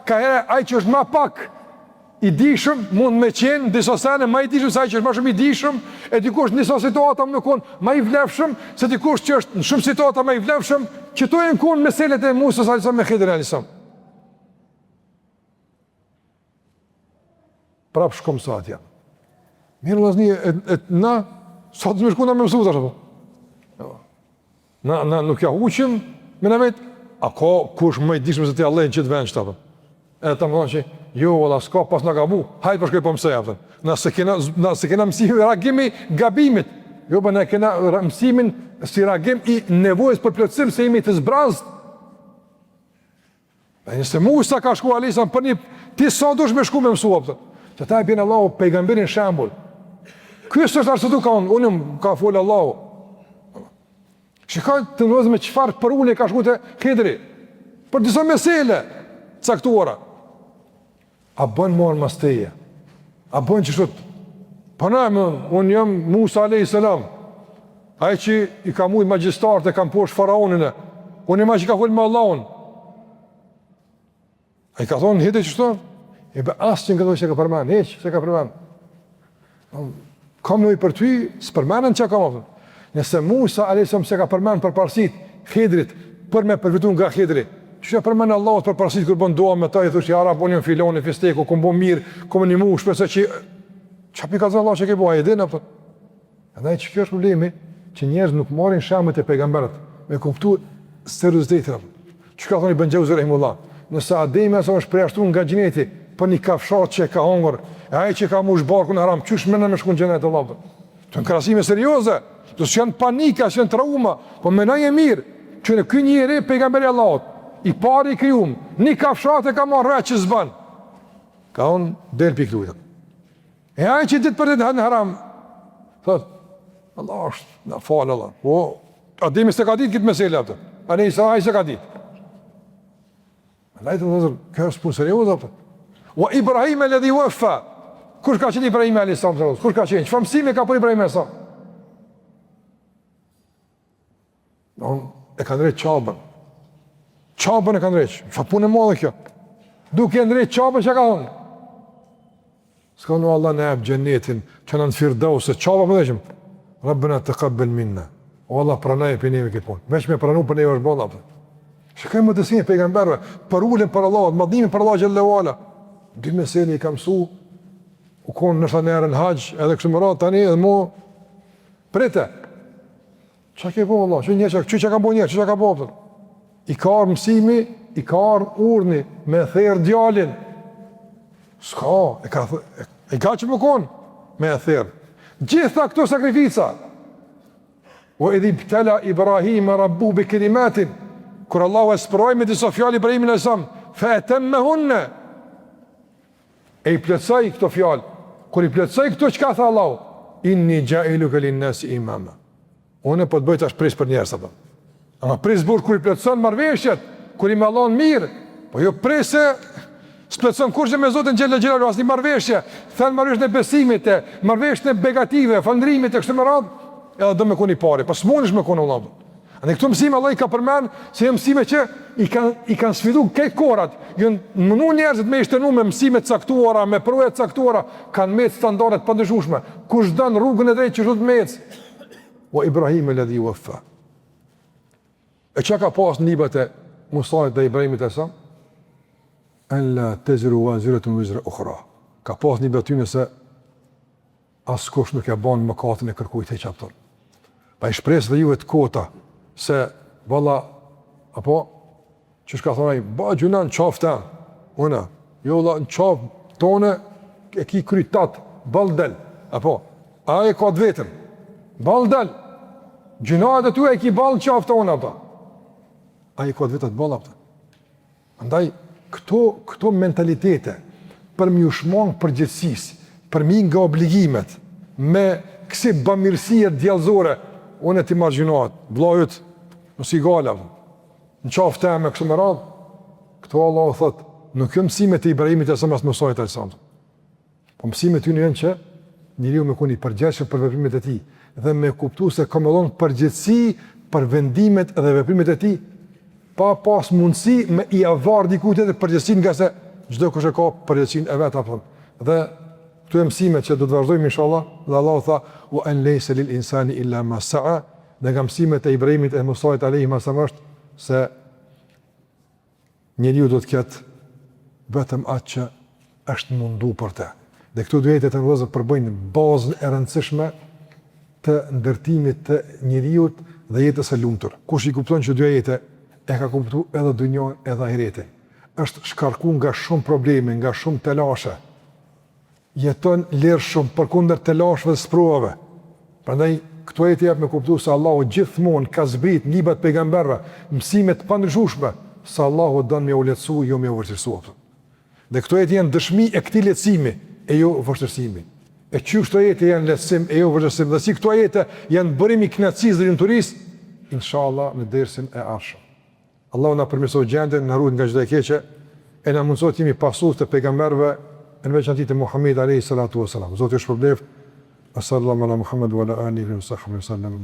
A: ka here ai që është ma pak i dishëm, mund me qenë disa sene ma i dishëm se ai që është ma shumë i dishëm, e dikush në disa situata më konë ma i vlefshëm, se dikush që është në shumë situata ma i vlefshëm, që to e në konë meselet e Musës alisam me Khidrin alisam. Prap shkom sa atja. Mirë lazni, na sa të më shku në me mësut, ashtë. Na nuk ja huqim, me në vetë, a ka kush më i dishme se të jallejnë që të venë qëta, e të më thonë që, jo, ola, s'ka pas në gabu, hajtë përshkoj për mësej, nëse kena mësimin reagimi gabimit, jo, për ne kena mësimin si reagim i nevojës për plotësim se imi të zbrazët. E nëse Musa ka shku Alisan, për një, ti sa dush me shku me mësua, që ta e bjenë Allahu pejgamberin shambull. Kësë është arsëtu ka unë ka folë Allahu. Shikaj të nëzë me qëfar për unë e ka shku të Khidri. Për disa mesele caktuara. A bënë morë mas teje. A bënë që shut. Përnajmë, unë jam Musa a.s. Aje që i ka mujtë magjistarët e kam poshë faraonin e. Unë ima që ka folë me Allahun. A i ka thonë hite që shtu? E be asë që në këtë që ka përmenë. Heq, që ka përmenë. Kam nëjë për ty, së përmenën që kam aftë. Nëse Musa a.s. se ka përmenë për parësit Khidrit, për me përfitu nga Khidri, që që përmenë Allahot për parësit kërë bënë doa me ta, i thush, jara, po një filoni, fisteku, këmë bo mirë, këmë një mu, shpese që, që api ka zë Allah që ke bo, a i din, aftë. Edhe që kjo është problemi, që njerëz nuk marrin shemët e pejgamberët, me kuptu seriozitetin. Që ka thoni Ibn Xhauzi rahimullah, nëse Ademi është përjashtuar nga xheneti për një kafshat që ka hungur, e ai që ka mush barkun e haram, çysh mendon me shkon në xhenet Allah. Të krahasime serioze, do të janë panika, janë trauma, po mendoj e mirë që në ky njeri pejgamberi i Allahut, i pari i krijuar, një kafshat e ka marrë që s'ban. Ka on del pikë. E ai që ditë për ditë në haram, thot Allah është, na falë Allah. Po, Ademi s'e ka ditë këtë meselë atë. Ani Isa ai s'e ka ditë. Lajtë të nëzër, kjo është punë serioze atë. Wa Ibrahim alladhi waffa. Kush ka qenë Ibrahim alayhis salam? Kush ka qenë? Çfarë mësimi ka për Ibrahim alayhis salam? E kanë drejt qabën. Qabën e kanë drejt. Çfarë punë e madhe kjo? Duke ndrejt qabën çka ka thonë? S'ka në Allah në ebë gjennetin, që në Firdaus, se qaba më dheqëm, Rabbena taqabbal minna, o Allah pranaj e për neve këtë punë, veç me pranu për neve është bëlla. Shikaj më të sinë pejgamberve, për ullin për Allah, madhimin për Allah Gjallahu Ala. Dy meseli i kam su, u konë nështë anerë në haqë, edhe kështë më ratë tani, edhe mo, Prite. Qa ke po, Allah? Që ka bo njerë? Që ka bo? I ka arë mësimi, i ka arë urni, me therë djalin. Ska, e ka që më konë, me therë. Gjitha këto sakrifica. O edhi btela Ibrahim e rabbu bi kelimatin, kur Allahu e spëroj me disa fjallë Ibrahimin e samë, fe e tem me hunne. E i plëtsaj këto fjallë. Kur i plëtsaj këto, që ka tha Allahu? Inni gjailu këllin nësi imama. Une po të bëjt ashtë pris për njerës, apo. Ama pris burë kur i plëtson marveshjet, kur i malon mirë, po jo prise, s'plëtson kur që me Zotin Gjellë Gjellalu, asë një marveshje, thënë marveshje në besimit e, marveshje në begative, falëndrimit e kështë më radhë, edhe do me koni pare, pas monish me koni Allah. Në këtu mësime Allah i ka përmen, se e mësime që i kanë sfidu këtë korat, jënë mënu njerëzit me ishtenu me mësime caktuara, me projet caktuara, kanë metë standardet pëndëshushme, kush dënë rrugën e drejtë që shdu të metë, o Ibrahim e ledhi u effa. E që ka pas në libet e Musajt dhe Ibrahimit e sa? En la teziru wa ziretun vizre ukhra. Ka pas një betyne se asë kush nuk e banë mëkatën e kërkujt e qapëtër. Pa i shpresë dhe juve të kota, se valla, apo, që shka thonaj, ba gjuna në qafë ta, una, jo la në qafë tone, e ki krytat, baldel, apo, a e ka të vetëm, baldel, gjuna dhe tu e ki bal në qafë tone, apo, a e ka të vetët bal, apo. Andaj, këto mentalitete, për mi ushmong përgjithsis, për mi nga obligimet, me kësi bëmirësie djelzore, unë e ti marrë gjunat, vlajut, nësi gala, në qafë teme, kështu më radhë, këto Allah o thëtë, nuk e mësimet e Ibrahimit e sëmas mësajt e lësamë. Po mësimet ju në jenë që, njëriu me kuni përgjithshëm për veprimet e ti, dhe me kuptu se kamëllon përgjithsi për vendimet dhe veprimet e ti, pa pas mundësi me i avar dikujt edhe përgjithsin nga se gjdo kush e ka përgjithsin e vetë apëm. Dhe këtu e mësimet që do të vazhdojmë inshallah, dhe Allah o tha, wa an laysa lil insani illa ma sa'a, dhe nga mësimet e Ibrahimit e Musait alayhi salam është se njeriu do të ketë vetëm atë që është mundu për te. Dhe këto dy ajete të vëllezër përbëjnë bazën e rëndësishme të ndërtimit të njeriut dhe jetës së lumtur. Kush i kupton që dy ajete e ka kuptuar edhe dunjën edhe ahiretin. Është shkarkuar nga shumë probleme, nga shumë telashe. Jeton lirshëm përkundër telashëve dhe sprovave. Prandaj këto ajete jap me kuptuar se Allahu gjithmonë ka zbrit në librat e pejgamberëve mësime të pandryshueshme se Allahu don me u lehtësu, jo me u vështirësu. Dhe këto ajete janë dëshmi e këtij lehtësimi e jo vështirësimi. E çu këto ajete janë lehtësim e jo vështirësim, dhe si këto ajete janë bërim i kënaqësisë dhe lumturisë, inshallah në dersin e ardhshëm. Allahu na përmirësoj gjendjen, na ruaj nga çdo e keqe, e na mundsoj të jemi pasues të pejgamberëve, në veçantë të Muhamedit alayhi salatu wasalam. Zoti ju shpërblet. Sallallahu ala Muhammad wa ala alihi wa sahbihi sallam.